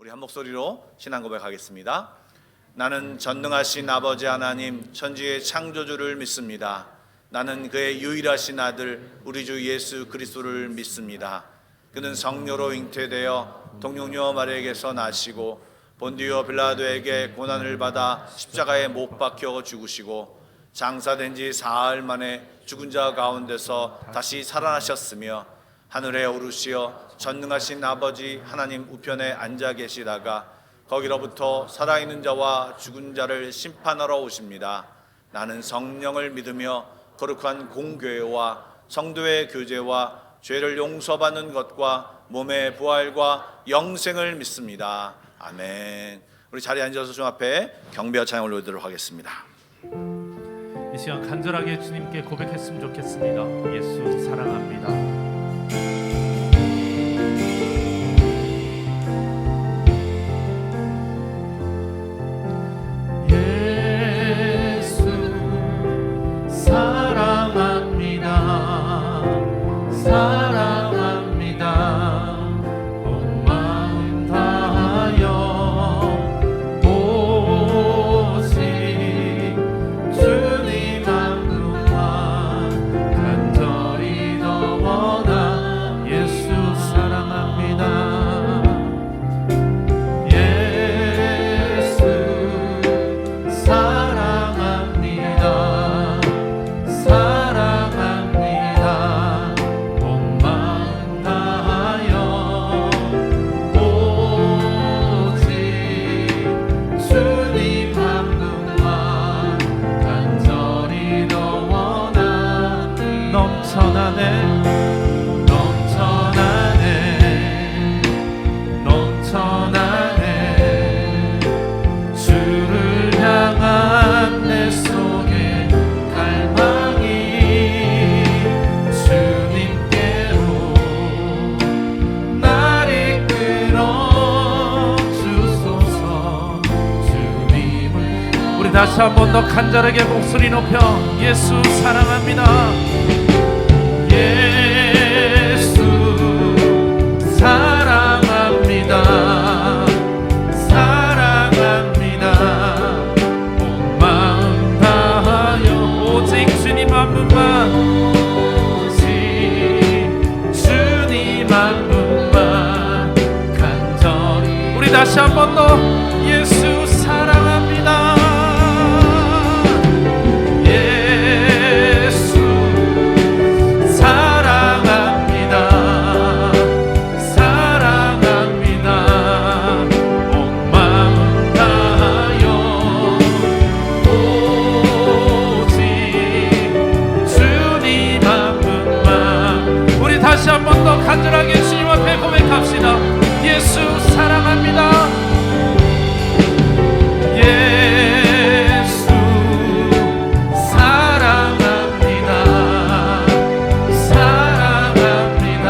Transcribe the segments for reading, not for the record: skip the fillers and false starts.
우리 한 목소리로 신앙 고백하겠습니다. 나는 전능하신 아버지 하나님 천지의 창조주를 믿습니다. 나는 그의 유일하신 아들 우리 주 예수 그리스도를 믿습니다. 그는 성녀로 잉태되어 동정녀 마리아에게서 나시고 본디오 빌라도에게 고난을 받아 십자가에 못 박혀 죽으시고 장사된 지 사흘 만에 죽은 자 가운데서 다시 살아나셨으며 하늘에 오르시어 전능하신 아버지 하나님 우편에 앉아 계시다가 거기로부터 살아있는 자와 죽은 자를 심판하러 오십니다. 나는 성령을 믿으며 거룩한 공교회와 성도의 교제와 죄를 용서받는 것과 몸의 부활과 영생을 믿습니다. 아멘. 우리 자리에 앉아서 주 앞에 경배와 찬양 올려드리도록 하겠습니다. 이 시간 간절하게 주님께 고백했으면 좋겠습니다. 예수 사랑합니다. 다시 한 번 더 간절하게 목소리 높여 예수 사랑합니다. 예수 사랑합니다. 사랑합니다. 온 마음 다하여 오직 주님 한 분만, 오직 주님 한 분만 간절히. 우리 다시 한 번 더 예수 사랑합니다. 다시 한 번 더 간절하게 주님 앞에 고백합시다. 예수 사랑합니다. 예수 사랑합니다. 사랑합니다.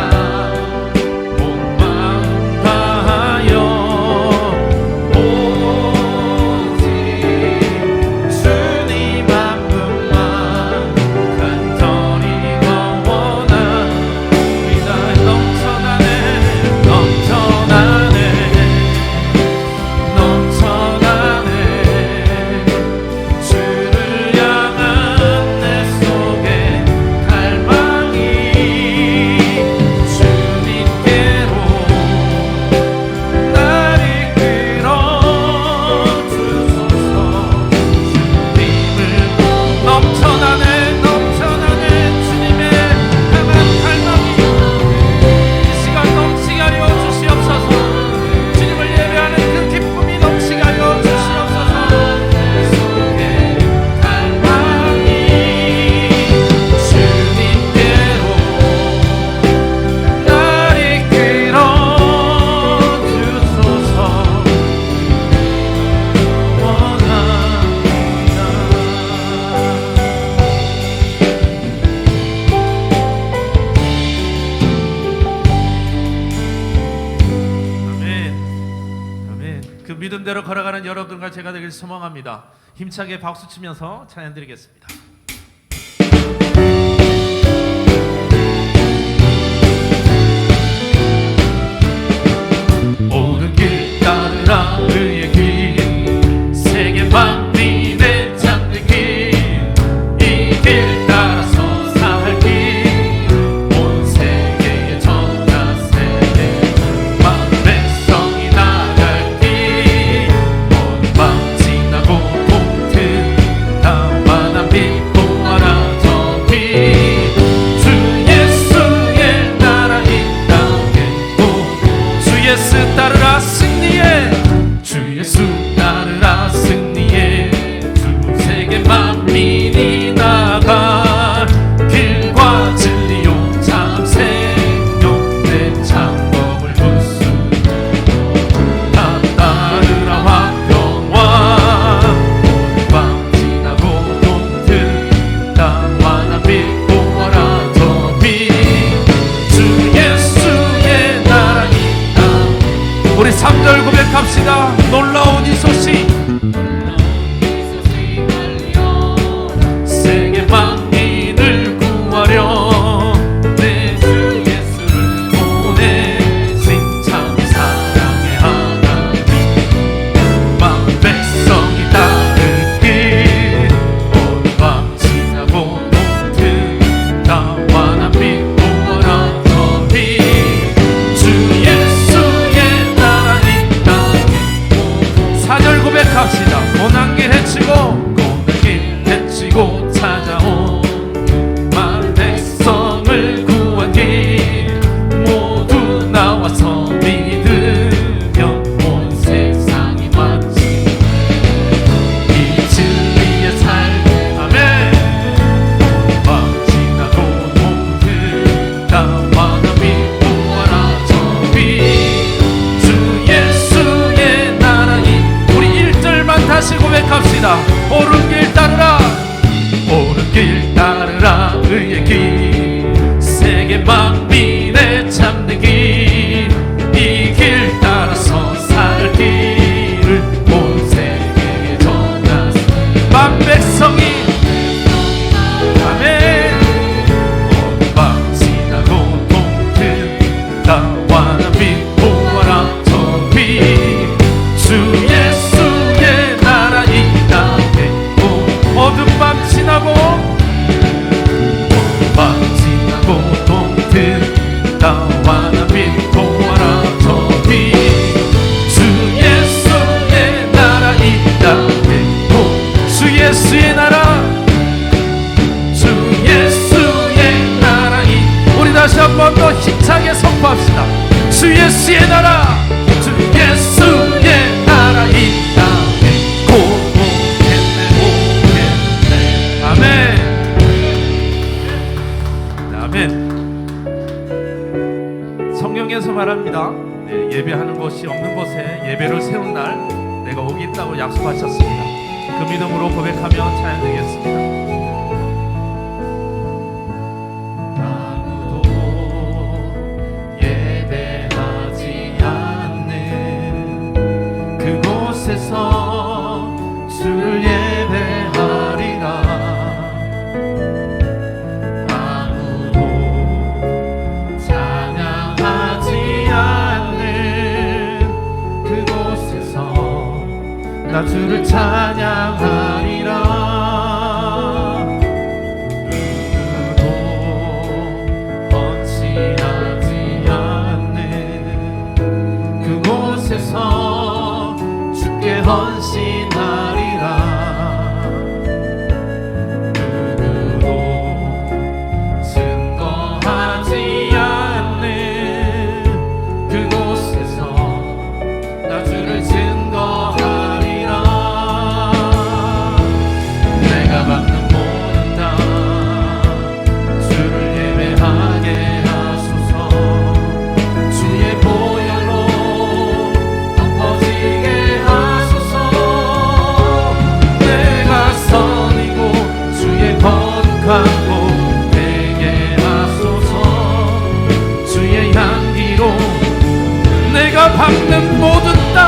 온 마음 다하여 오직 주님 한 분만 간절히 믿음대로 걸어가는 여러분과 제가 되길 소망합니다. 힘차게 박수 치면서 찬양 드리겠습니다. 옳은 길 따라 3절 고백합시다. 놀라운 이 소식 세계 만민을 구하려 내 주 예수를 보내신 참 사랑의 하나님 만 백성이 따를 길 어느 밤 지나고 모든 나와 나 믿고라 저리 주 예수의 나라 이 땅에 4절 고백합시다. 고난길 헤치고 고난길 헤치고 찾아온 만 백성을 구한 길 모두 나와서 믿으면 온 세상이 마치 이 진리의 삶 아멘 밤 지나고 모두 나와 나 믿고라 저리 주 예수의 나라 이 우리 1절만 다시 고백합시다. 옳은 길 따르라 옳은 길 따르라 의의 길 세계 만민의 참된 길 이 길 따라서 살 길을 온 세계에 전하세 만 백성이 아멘 어느 밤 지나고 모든 나와 나 믿고 와라 저리 주 예수의 나라 이 땅에 어둠 밤 지나고 어둠 밤 지나고 모든 나와 나 믿고 와라 저리 주 예수의 나라 이 땅에 주 예수의 나라 주 예수의 나라 이 우리 다시 한 번 더 힘차게 선포합시다. 주 예수의 나라 주 예수의 나라 이 땅에 오겠네 오겠네 아멘 아멘. 성경에서 말합니다. 예배하는 곳이 없는 곳에 예배를 세운 날 내가 오겠다고 약속하셨습니다. 그 믿음으로 고백하며 찬양드리겠습니다. 주를 예배하리라 아무도 찬양하지 않는 그곳에서 나 주를 찬양하리라 누구도 헌신하지 않는 그곳에서 주께 헌신하리라 누구도 증거하지 않는 그곳에서 나 주를 증거하리라 내가 받는 모든 땅 주를 예배하게 하소서 주의 보혈로 덮어지게 하소서 내가 선이고 주의 거룩한 곳 되게 하소서 주의 향기로 내가 받는 모든 땅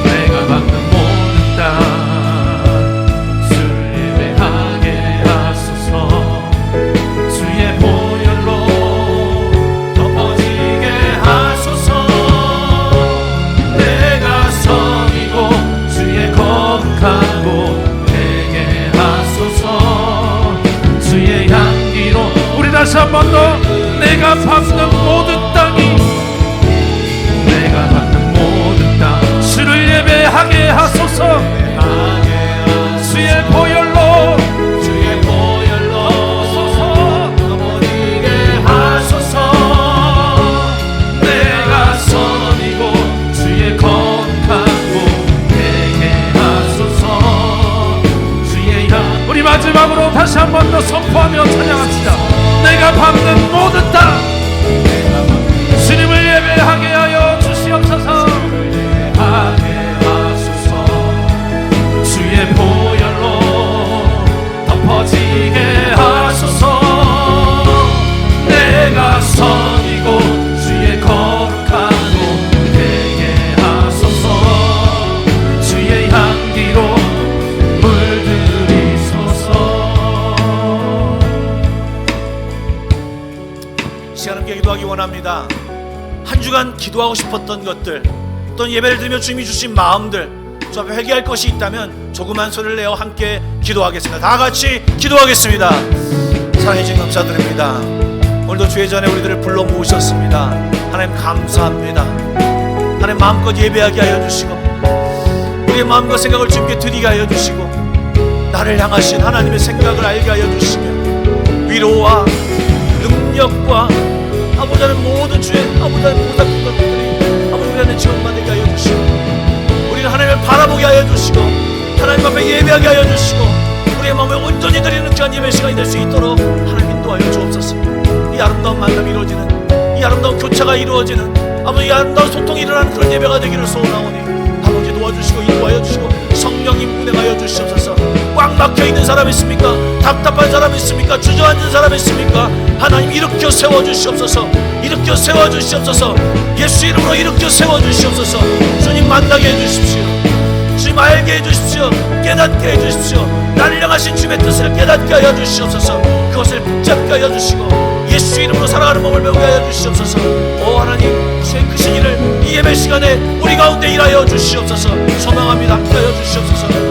내가 받는 모든 땅 주를 예배하게 하소서 주의 보혈로 덮어지게 하소서 내가 선이고 주의 거룩한 곳 되게 하소서 주의 향기로 우리 다시 한 번 더 내가 받는 모든 땅이 내가 받는 모든 땅 주를 예배하게 하소서 주의 보혈로 덮어지게 하소서 내가 선이고 주의 거룩한 곳 되게 하소서 주의 향 우리 마지막으로 다시 한 번 더 선포하며 찬양합시다. 내가 받는 모든 땅 주님을 예배하게 하여 주시옵소서 예배하게 하소서 주의 보혈로 덮어지게 하소서 내가 선이고 주의 거룩한 곳 함께 기도하기 원합니다. 한 주간 기도하고 싶었던 것들, 또 예배를 드리며 주님이 주신 마음들, 주 앞에 회개할 것이 있다면 조그만 소리를 내어 함께 기도하겠습니다. 다 같이 기도하겠습니다. 사랑해 주님 감사드립니다. 오늘도 주의 전에 우리들을 불러 모으셨습니다. 하나님 감사합니다. 하나님 마음껏 예배하게 하여 주시고 우리의 마음과 생각을 주님께 드리게 하여 주시고 나를 향하신 하나님의 생각을 알게 하여 주시며 위로와 능력과 아버지 하나님 모든 주의 아버지 하나님 모든 것들이 아버지 우리 안에 지원받게 하여 주시고 우리는 하나님을 바라보게 하여 주시고 하나님 앞에 예배하게 하여 주시고 우리의 마음을 온전히 드리는 귀한 예배 시간이 될 수 있도록 하나님 인도하여 주옵소서. 이 아름다운 만남이 이루어지는 이 아름다운 교차가 이루어지는 아버지 이 아름다운 소통이 일어나는 그런 예배가 되기를 소원하오니 아버지 도와주시고 인도하여 주시고 성령님 운행하여 주시옵소서. 꽉 막혀있는 사람 있습니까? 답답한 사람 있습니까? 주저앉은 사람 있습니까? 하나님 일으켜 세워주시옵소서. 일으켜 세워주시옵소서. 예수 이름으로 일으켜 세워주시옵소서. 주님 만나게 해주십시오. 주님 알게 해주십시오. 깨닫게 해주십시오. 나를 향하신 주님의 뜻을 깨닫게 하여 주시옵소서. 그것을 붙잡게 하여 주시고 예수 이름으로 살아가는 법을 배우게 하여 주시옵소서. 오 하나님 주의 크신 일을 이 예배 시간에 우리 가운데 일하여 주시옵소서. 소망합니다. 함께 하여 주시옵소서.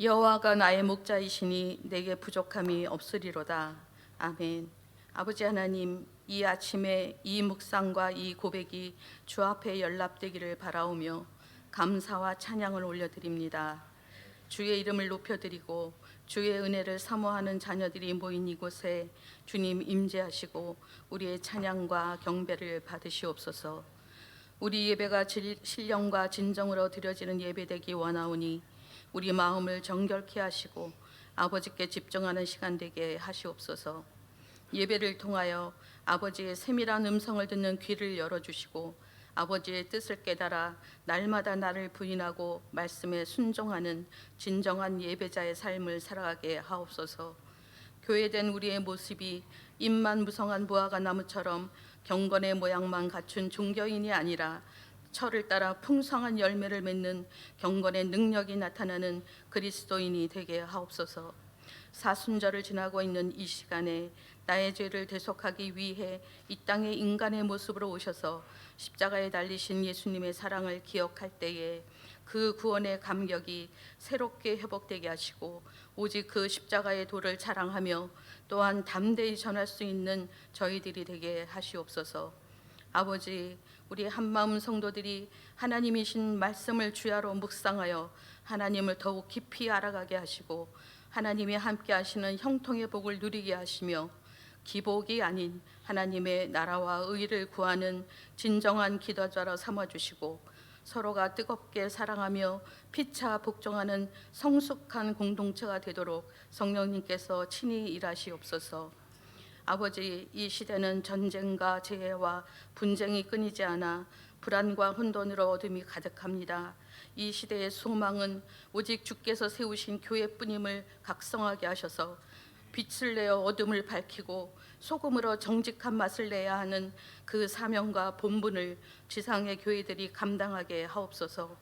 여호와가 나의 목자이시니 내게 부족함이 없으리로다. 아멘. 아버지 하나님, 이 아침에 이 묵상과 이 고백이 주 앞에 연락되기를 바라오며 감사와 찬양을 올려드립니다. 주의 이름을 높여드리고 주의 은혜를 사모하는 자녀들이 모인 이곳에 주님 임재하시고 우리의 찬양과 경배를 받으시옵소서. 우리 예배가 신령과 진정으로 드려지는 예배되기 원하오니 우리 마음을 정결케 하시고 아버지께 집중하는 시간 되게 하시옵소서. 예배를 통하여 아버지의 세밀한 음성을 듣는 귀를 열어주시고 아버지의 뜻을 깨달아 날마다 나를 부인하고 말씀에 순종하는 진정한 예배자의 삶을 살아가게 하옵소서. 교회된 우리의 모습이 잎만 무성한 무화과 나무처럼 경건의 모양만 갖춘 종교인이 아니라 철을 따라 풍성한 열매를 맺는 경건의 능력이 나타나는 그리스도인이 되게 하옵소서. 사순절을 지나고 있는 이 시간에 나의 죄를 대속하기 위해 이 땅에 인간의 모습으로 오셔서 십자가에 달리신 예수님의 사랑을 기억할 때에 그 구원의 감격이 새롭게 회복되게 하시고 오직 그 십자가의 도를 자랑하며 또한 담대히 전할 수 있는 저희들이 되게 하시옵소서. 아버지, 우리 한마음 성도들이 하나님이신 말씀을 주야로 묵상하여 하나님을 더욱 깊이 알아가게 하시고 하나님이 함께 하시는 형통의 복을 누리게 하시며 기복이 아닌 하나님의 나라와 의를 구하는 진정한 기도자로 삼아주시고 서로가 뜨겁게 사랑하며 피차 복종하는 성숙한 공동체가 되도록 성령님께서 친히 일하시옵소서. 아버지, 이 시대는 전쟁과 재해와 분쟁이 끊이지 않아 불안과 혼돈으로 어둠이 가득합니다. 이 시대의 소망은 오직 주께서 세우신 교회뿐임을 각성하게 하셔서 빛을 내어 어둠을 밝히고 소금으로 정직한 맛을 내야 하는 그 사명과 본분을 지상의 교회들이 감당하게 하옵소서.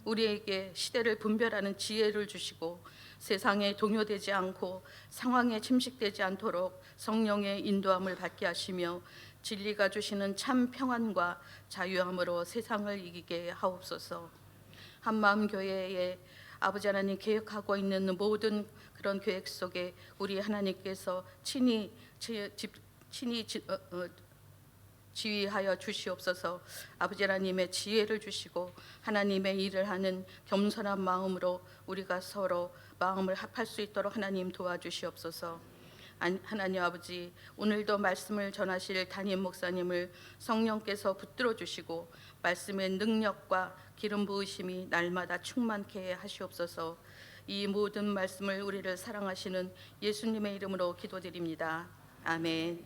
우리에게 시대를 분별하는 지혜를 주시고 세상에 동요되지 않고 상황에 침식되지 않도록 성령의 인도함을 받게 하시며 진리가 주시는 참 평안과 자유함으로 세상을 이기게 하옵소서. 한마음 교회에 아버지 하나님 계획하고 있는 모든 그런 계획 속에 우리 하나님께서 친히 지휘하여 주시옵소서. 아버지 하나님의 지혜를 주시고 하나님의 일을 하는 겸손한 마음으로 우리가 서로 마음을 합할 수 있도록 하나님 도와주시옵소서. 하나님 아버지, 오늘도 말씀을 전하실 담임 목사님을 성령께서 붙들어 주시고 말씀의 능력과 기름 부으심이 날마다 충만케 하시옵소서. 이 모든 말씀을 우리를 사랑하시는 예수님의 이름으로 기도드립니다. 아멘.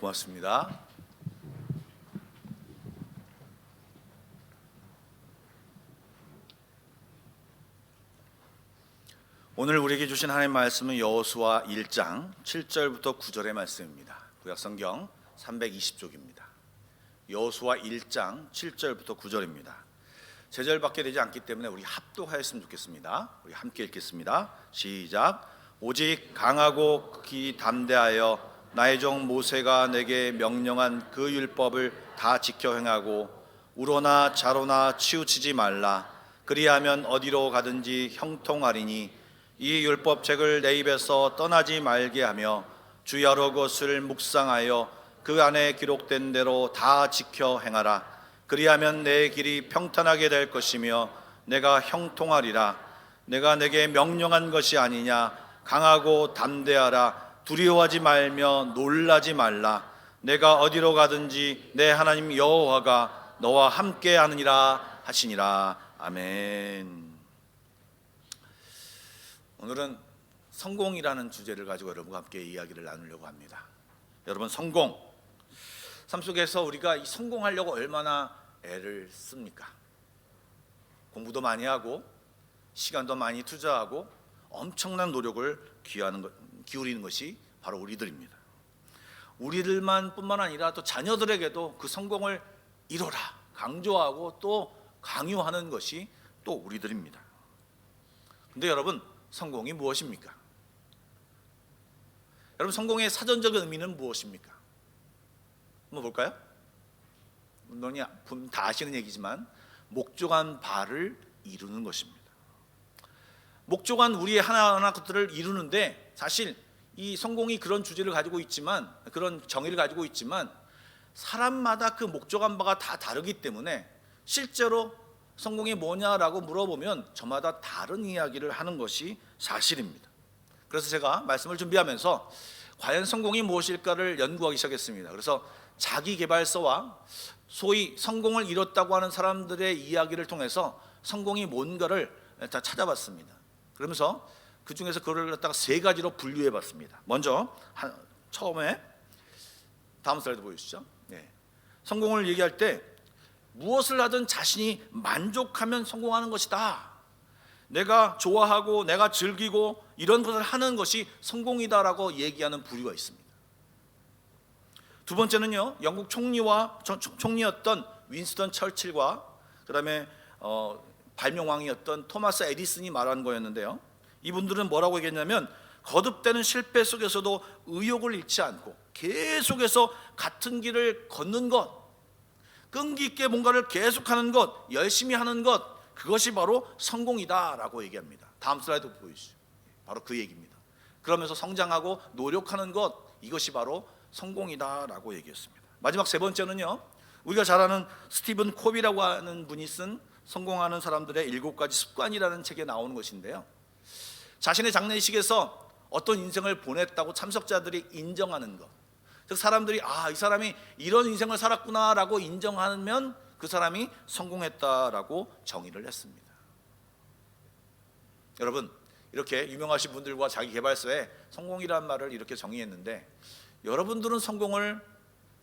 고맙습니다. 오늘 우리에게 주신 하나님의 말씀은 여호수아 1장 7절부터 9절의 말씀입니다. 구약성경 320쪽입니다. 여호수아 1장 7절부터 9절입니다. 제절밖에 되지 않기 때문에 우리 합독하였으면 좋겠습니다. 우리 함께 읽겠습니다. 시작. 오직 강하고 극히 담대하여 나의 종 모세가 내게 명령한 그 율법을 다 지켜 행하고 우로나 좌로나 치우치지 말라. 그리하면 어디로 가든지 형통하리니 이 율법책을 내 입에서 떠나지 말게 하며 주 여러 것을 묵상하여 그 안에 기록된 대로 다 지켜 행하라. 그리하면 내 길이 평탄하게 될 것이며 내가 형통하리라. 내가 내게 명령한 것이 아니냐. 강하고 담대하라. 두려워하지 말며 놀라지 말라. 내가 어디로 가든지 내 하나님 여호와가 너와 함께 하느니라 하시니라. 아멘. 오늘은 성공이라는 주제를 가지고 여러분과 함께 이야기를 나누려고 합니다. 여러분, 성공, 삶 속에서 우리가 이 성공하려고 얼마나 애를 씁니까? 공부도 많이 하고 시간도 많이 투자하고 엄청난 노력을 기울이는 것이 바로 우리들입니다. 우리들만 뿐만 아니라 또 자녀들에게도 그 성공을 이뤄라 강조하고 또 강요하는 것이 또 우리들입니다. 근데 여러분, 성공이 무엇입니까? 여러분, 성공의 사전적인 의미는 무엇입니까? 한번 볼까요? 물론 다 아시는 얘기지만 목적한 바를 이루는 것입니다. 목적한 우리의 하나하나 것들을 이루는데, 사실 이 성공이 그런 주제를 가지고 있지만, 그런 정의를 가지고 있지만 사람마다 그 목적한 바가 다 다르기 때문에 실제로 성공이 뭐냐라고 물어보면 저마다 다른 이야기를 하는 것이 사실입니다. 그래서 제가 말씀을 준비하면서 과연 성공이 무엇일까를 연구하기 시작했습니다. 그래서 자기계발서와 소위 성공을 이뤘다고 하는 사람들의 이야기를 통해서 성공이 뭔가를 다 찾아봤습니다. 그러면서 그 중에서 그걸 갖다가 세 가지로 분류해 봤습니다. 먼저 처음에 다음 슬라이드 보여주시죠. 네. 성공을 얘기할 때 무엇을 하든 자신이 만족하면 성공하는 것이다. 내가 좋아하고 내가 즐기고 이런 것을 하는 것이 성공이다라고 얘기하는 부류가 있습니다. 두 번째는요, 영국 총리였던 윈스턴 처칠과 그다음에 발명왕이었던 토마스 에디슨이 말한 거였는데요. 이분들은 뭐라고 얘기했냐면, 거듭되는 실패 속에서도 의욕을 잃지 않고 계속해서 같은 길을 걷는 것, 끈기 있게 뭔가를 계속하는 것, 열심히 하는 것, 그것이 바로 성공이다라고 얘기합니다. 다음 슬라이드 보여주시죠. 바로 그 얘기입니다. 그러면서 성장하고 노력하는 것, 이것이 바로 성공이다라고 얘기했습니다. 마지막 세 번째는요, 우리가 잘 아는 스티븐 코비라고 하는 분이 쓴 성공하는 사람들의 7가지 습관이라는 책에 나오는 것인데요, 자신의 장례식에서 어떤 인생을 보냈다고 참석자들이 인정하는 것, 즉 사람들이 이 사람이 이런 인생을 살았구나라고 인정하면 그 사람이 성공했다라고 정의를 했습니다. 여러분, 이렇게 유명하신 분들과 자기계발서에 성공이라는 말을 이렇게 정의했는데, 여러분들은 성공을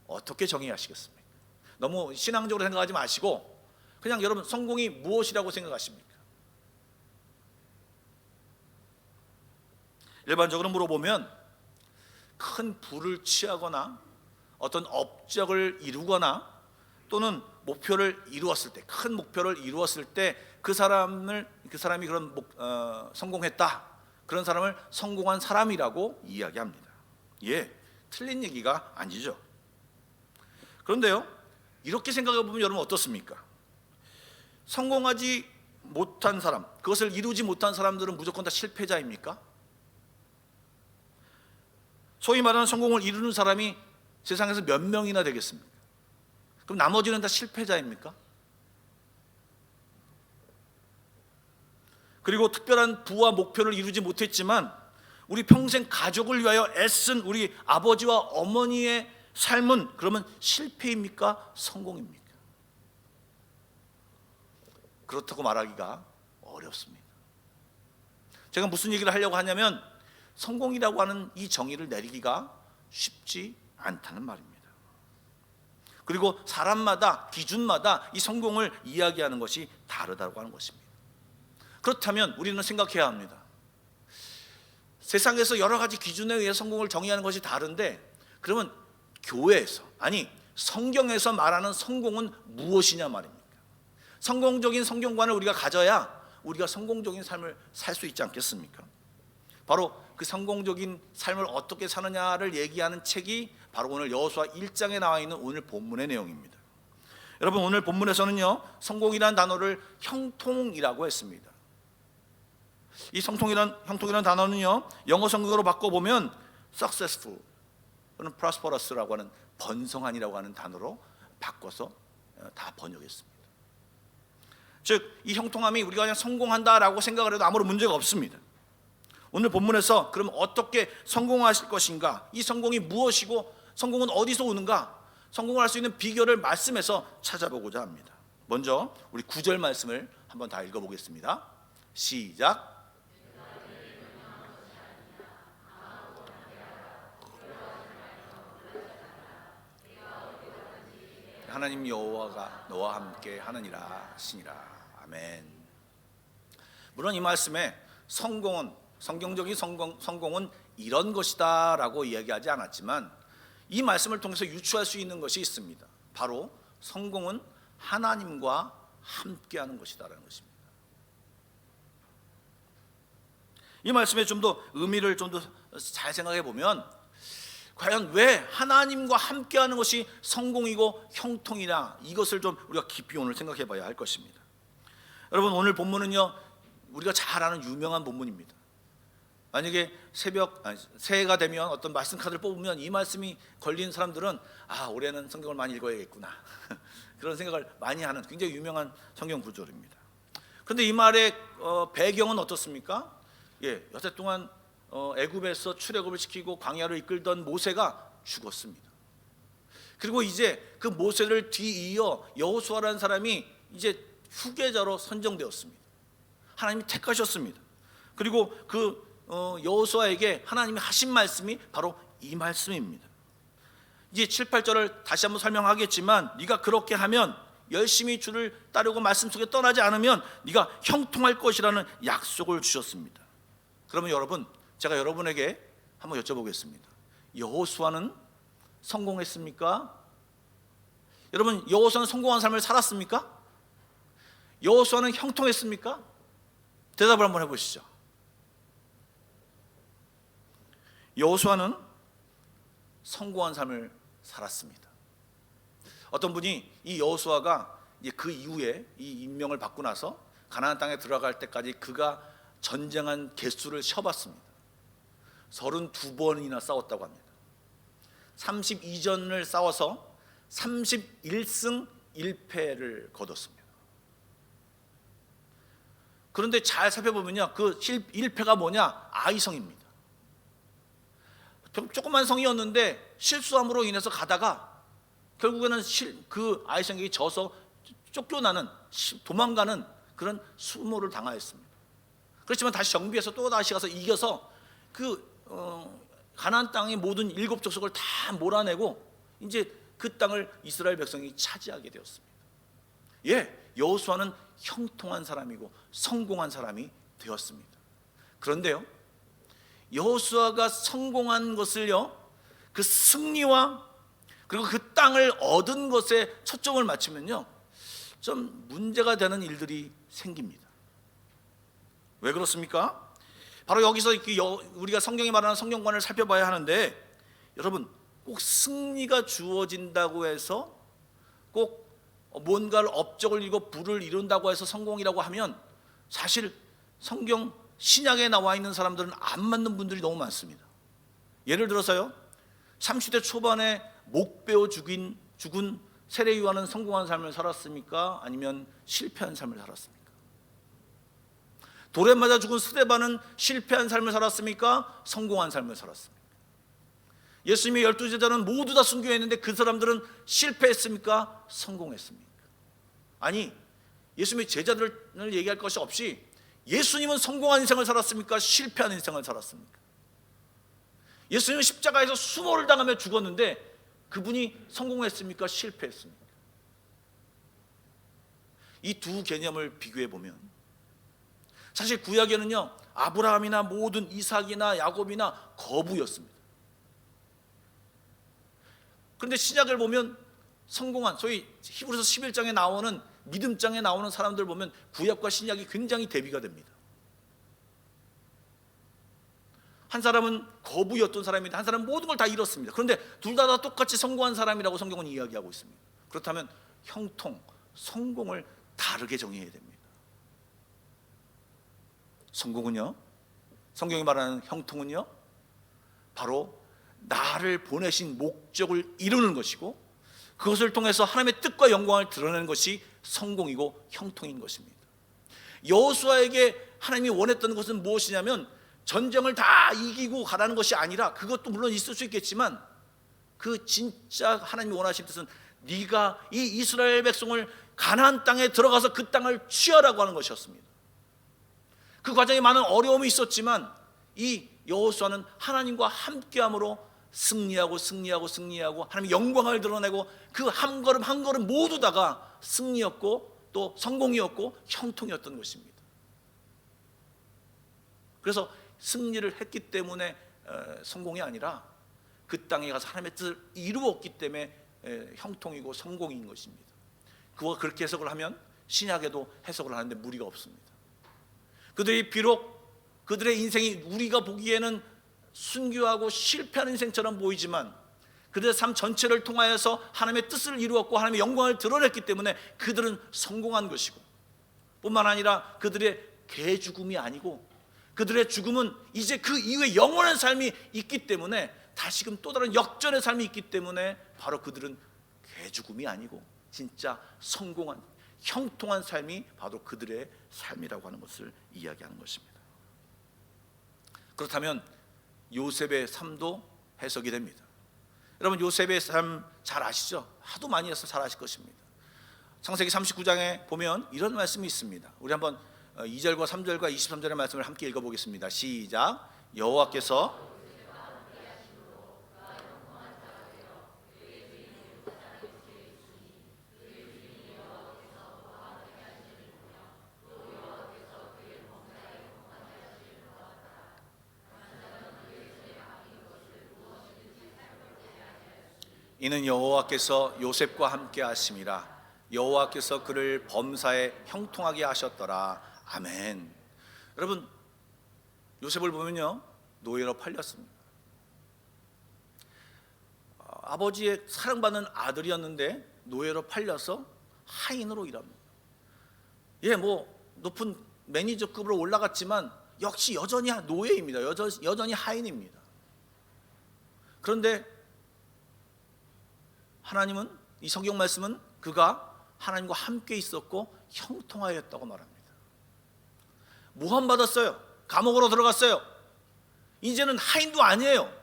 어떻게 정의하시겠습니까? 너무 신앙적으로 생각하지 마시고 그냥 여러분, 성공이 무엇이라고 생각하십니까? 일반적으로 물어보면 큰 부를 취하거나 어떤 업적을 이루거나 또는 목표를 이루었을 때, 큰 목표를 이루었을 때 그 사람이 그런 성공했다, 그런 사람을 성공한 사람이라고 이야기합니다. 예, 틀린 얘기가 아니죠. 그런데요, 이렇게 생각해 보면 여러분 어떻습니까? 성공하지 못한 사람, 그것을 이루지 못한 사람들은 무조건 다 실패자입니까? 소위 말하는 성공을 이루는 사람이 세상에서 몇 명이나 되겠습니까? 그럼 나머지는 다 실패자입니까? 그리고 특별한 부와 목표를 이루지 못했지만 우리 평생 가족을 위하여 애쓴 우리 아버지와 어머니의 삶은 그러면 실패입니까? 성공입니까? 그렇다고 말하기가 어렵습니다. 제가 무슨 얘기를 하려고 하냐면, 성공이라고 하는 이 정의를 내리기가 쉽지 않다는 말입니다. 그리고 사람마다 기준마다 이 성공을 이야기하는 것이 다르다고 하는 것입니다. 그렇다면 우리는 생각해야 합니다. 세상에서 여러 가지 기준에 의해 성공을 정의하는 것이 다른데, 그러면 교회에서, 아니 성경에서 말하는 성공은 무엇이냐 말입니까? 성공적인 성경관을 우리가 가져야 우리가 성공적인 삶을 살 수 있지 않겠습니까? 바로 그 성공적인 삶을 어떻게 사느냐를 얘기하는 책이 바로 오늘 여호수아 1장에 나와 있는 오늘 본문의 내용입니다. 여러분, 오늘 본문에서는요, 성공이라는 단어를 형통이라고 했습니다. 이 형통이라는 단어는요, 영어 성경으로 바꿔보면 successful 또는 prosperous라고 하는 번성한이라고 하는 단어로 바꿔서 다 번역했습니다. 즉, 이 형통함이 우리가 그냥 성공한다라고 생각을 해도 아무런 문제가 없습니다. 오늘 본문에서 그럼 어떻게 성공하실 것인가, 이 성공이 무엇이고 성공은 어디서 오는가, 성공을 할 수 있는 비결을 말씀에서 찾아보고자 합니다. 먼저 우리 9절 말씀을 한번 다 읽어보겠습니다. 시작. 하나님 여호와가 너와 함께 하느니라 하시니라. 아멘. 물론 이 말씀에 성공은, 성경적인 성공은 이런 것이다 라고 이야기하지 않았지만, 이 말씀을 통해서 유추할 수 있는 것이 있습니다. 바로 성공은 하나님과 함께하는 것이다 라는 것입니다. 이 말씀에 좀 더 의미를 좀 더 잘 생각해 보면, 과연 왜 하나님과 함께하는 것이 성공이고 형통이냐, 이것을 좀 우리가 깊이 오늘 생각해 봐야 할 것입니다. 여러분, 오늘 본문은요, 우리가 잘 아는 유명한 본문입니다. 만약에 새해가 되면 어떤 말씀 카드를 뽑으면 이 말씀이 걸린 사람들은 올해는 성경을 많이 읽어야겠구나 그런 생각을 많이 하는 굉장히 유명한 성경 구절입니다. 그런데 이 말의 배경은 어떻습니까? 여태 동안 애굽에서 출애굽을 시키고 광야를 이끌던 모세가 죽었습니다. 그리고 이제 그 모세를 뒤이어 여호수아라는 사람이 이제 후계자로 선정되었습니다. 하나님이 택하셨습니다. 그리고 그 여호수아에게 하나님이 하신 말씀이 바로 이 말씀입니다. 이제 7, 8절을 다시 한번 설명하겠지만, 네가 그렇게 하면, 열심히 주를 따르고 말씀 속에 떠나지 않으면 네가 형통할 것이라는 약속을 주셨습니다. 그러면 여러분, 제가 여러분에게 한번 여쭤보겠습니다. 여호수아는 성공했습니까? 여러분, 여호수아는 성공한 삶을 살았습니까? 여호수아는 형통했습니까? 대답을 한번 해보시죠. 여호수아는 성공한 삶을 살았습니다. 어떤 분이 이 여호수아가 그 이후에 이 임명을 받고 나서 가나안 땅에 들어갈 때까지 그가 전쟁한 개수를 쉬어봤습니다. 32번이나 싸웠다고 합니다. 32전을 싸워서 31승 1패를 거뒀습니다. 그런데 잘 살펴보면요, 그 1패가 뭐냐? 아이성입니다. 조그만 성이었는데 실수함으로 인해서 가다가 결국에는 그 아이성에게 져서 쫓겨나는, 도망가는 그런 수모를 당하였습니다. 그렇지만 다시 정비해서 또 다시 가서 이겨서 가나안 땅의 모든 7족속을 다 몰아내고 이제 그 땅을 이스라엘 백성이 차지하게 되었습니다. 여호수아는 형통한 사람이고 성공한 사람이 되었습니다. 그런데요, 여호수아가 성공한 것을요, 그 승리와 그리고 그 땅을 얻은 것에 초점을 맞추면요, 좀 문제가 되는 일들이 생깁니다. 왜 그렇습니까? 바로 여기서 우리가 성경이 말하는 성경관을 살펴봐야 하는데, 여러분, 꼭 승리가 주어진다고 해서, 꼭 뭔가를 업적을 이루고 부를 이룬다고 해서 성공이라고 하면, 사실 성경 신약에 나와 있는 사람들은 안 맞는 분들이 너무 많습니다. 예를 들어서요, 30대 초반에 목 베어 죽은 세례 요한은 성공한 삶을 살았습니까? 아니면 실패한 삶을 살았습니까? 돌에 맞아 죽은 스데반은 실패한 삶을 살았습니까? 성공한 삶을 살았습니까? 예수님의 12제자는 모두 다 순교했는데 그 사람들은 실패했습니까? 성공했습니까? 아니, 예수님의 제자들을 얘기할 것이 없이 예수님은 성공한 인생을 살았습니까? 실패한 인생을 살았습니까? 예수님은 십자가에서 수모를 당하며 죽었는데 그분이 성공했습니까? 실패했습니까? 이 두 개념을 비교해 보면 사실 구약에는요, 아브라함이나 모든 이삭이나 야곱이나 거부였습니다. 그런데 신약을 보면 성공한, 소위 히브리서 11장에 나오는 믿음장에 나오는 사람들 보면 구약과 신약이 굉장히 대비가 됩니다. 한 사람은 거부였던 사람인데 한 사람은 모든 걸 다 잃었습니다. 그런데 둘 다 똑같이 성공한 사람이라고 성경은 이야기하고 있습니다. 그렇다면 형통, 성공을 다르게 정의해야 됩니다. 성공은요, 성경이 말하는 형통은요, 바로 나를 보내신 목적을 이루는 것이고 그것을 통해서 하나님의 뜻과 영광을 드러내는 것이 성공이고 형통인 것입니다. 여호수아에게 하나님이 원했던 것은 무엇이냐면 전쟁을 다 이기고 가라는 것이 아니라, 그것도 물론 있을 수 있겠지만 그 진짜 하나님이 원하신 뜻은 네가 이 이스라엘 백성을 가나안 땅에 들어가서 그 땅을 취하라고 하는 것이었습니다. 그 과정에 많은 어려움이 있었지만 이 여호수아는 하나님과 함께함으로 승리하고 하나님의 영광을 드러내고 그 한 걸음 한 걸음 모두 다가 승리였고 또 성공이었고 형통이었던 것입니다. 그래서 승리를 했기 때문에 성공이 아니라 그 땅에 가서 하나님의 뜻을 이루었기 때문에 형통이고 성공인 것입니다. 그거 그렇게 해석을 하면 신약에도 해석을 하는데 무리가 없습니다. 그들이 비록 그들의 인생이 우리가 보기에는 순교하고 실패하는 인생처럼 보이지만 그들의 삶 전체를 통하여서 하나님의 뜻을 이루었고 하나님의 영광을 드러냈기 때문에 그들은 성공한 것이고, 뿐만 아니라 그들의 개죽음이 아니고 그들의 죽음은 이제 그 이후에 영원한 삶이 있기 때문에 다시금 또 다른 역전의 삶이 있기 때문에 바로 그들은 개죽음이 아니고 진짜 성공한 형통한 삶이 바로 그들의 삶이라고 하는 것을 이야기하는 것입니다. 그렇다면 요셉의 삶도 해석이 됩니다. 여러분, 요셉의 삶 잘 아시죠? 하도 많이 해서 잘 아실 것입니다. 창세기 39장에 보면 이런 말씀이 있습니다. 우리 한번 2절과 3절과 23절의 말씀을 함께 읽어보겠습니다. 시작. 여호와께서 이는 여호와께서 요셉과 함께 하심이라. 여호와께서 그를 범사에 형통하게 하셨더라. 아멘. 여러분, 요셉을 보면요, 노예로 팔렸습니다. 아버지의 사랑받는 아들이었는데 노예로 팔려서 하인으로 일합니다. 높은 매니저급으로 올라갔지만 역시 여전히 노예입니다. 여전히 하인입니다. 그런데 하나님은, 이 성경 말씀은 그가 하나님과 함께 있었고 형통하였다고 말합니다. 모함받았어요. 감옥으로 들어갔어요. 이제는 하인도 아니에요.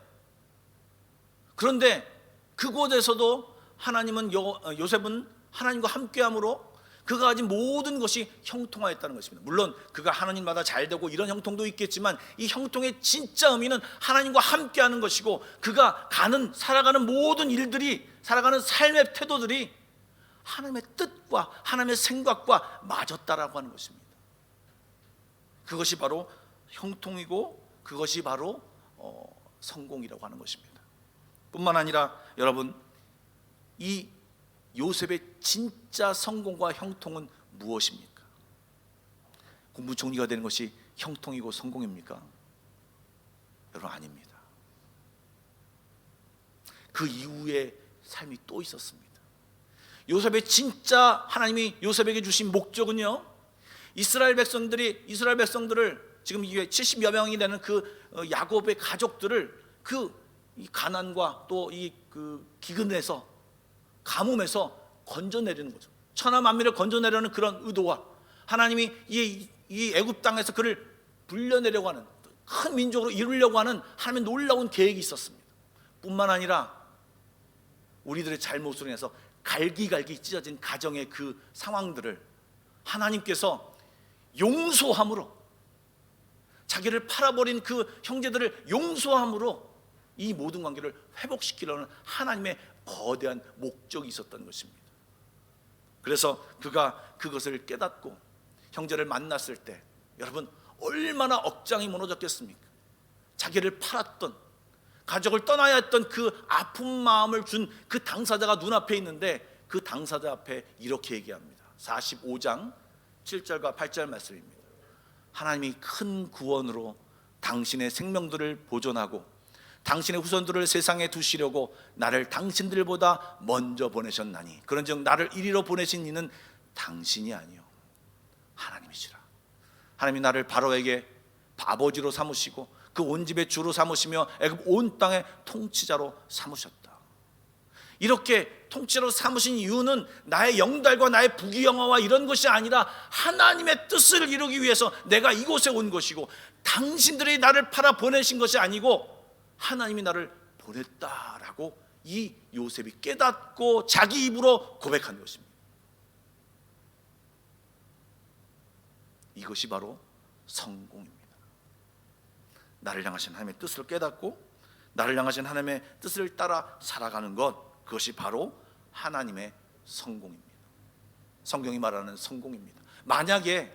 그런데 그곳에서도 하나님은 요셉은 하나님과 함께함으로 그가 가진 모든 것이 형통하였다는 것입니다. 물론 그가 하나님마다 잘되고 이런 형통도 있겠지만 이 형통의 진짜 의미는 하나님과 함께하는 것이고 그가 살아가는 모든 일들이, 살아가는 삶의 태도들이 하나님의 뜻과 하나님의 생각과 맞았다라고 하는 것입니다. 그것이 바로 형통이고 그것이 바로 성공이라고 하는 것입니다. 뿐만 아니라 여러분, 이 요셉의 진짜 성공과 형통은 무엇입니까? 국무총리가 되는 것이 형통이고 성공입니까? 여러분, 아닙니다. 그 이후의 삶이 또 있었습니다. 요셉의 진짜 하나님이 요셉에게 주신 목적은요, 이스라엘 백성들을 지금 이게 70여 명이 되는 그 야곱의 가족들을 그 가난과 또 이 그 기근에서, 가뭄에서 건져내려는 거죠. 천하 만민을 건져내려는 그런 의도와 하나님이 이 애굽 땅에서 그를 불려내려고 하는, 큰 민족으로 이루려고 하는 하나님의 놀라운 계획이 있었습니다. 뿐만 아니라 우리들의 잘못으로 인해서 갈기갈기 찢어진 가정의 그 상황들을 하나님께서 용서함으로, 자기를 팔아버린 그 형제들을 용서함으로 이 모든 관계를 회복시키려는 하나님의 거대한 목적이 있었던 것입니다. 그래서 그가 그것을 깨닫고 형제를 만났을 때 여러분 얼마나 억장이 무너졌겠습니까? 자기를 팔았던, 가족을 떠나야 했던 그 아픈 마음을 준 그 당사자가 눈앞에 있는데 그 당사자 앞에 이렇게 얘기합니다. 45장 7절과 8절 말씀입니다. 하나님이 큰 구원으로 당신의 생명들을 보존하고 당신의 후손들을 세상에 두시려고 나를 당신들보다 먼저 보내셨나니 그런즉 나를 이리로 보내신 이는 당신이 아니요 하나님이시라. 하나님이 나를 바로에게 아버지로 삼으시고 그 온 집의 주로 삼으시며 애굽 온 땅의 통치자로 삼으셨다. 이렇게 통치자로 삼으신 이유는 나의 영달과 나의 부귀영화와 이런 것이 아니라 하나님의 뜻을 이루기 위해서 내가 이곳에 온 것이고 당신들이 나를 팔아 보내신 것이 아니고 하나님이 나를 보냈다라고 이 요셉이 깨닫고 자기 입으로 고백한 것입니다. 이것이 바로 성공입니다. 나를 향하신 하나님의 뜻을 깨닫고 나를 향하신 하나님의 뜻을 따라 살아가는 것, 그것이 바로 하나님의 성공입니다. 성경이 말하는 성공입니다. 만약에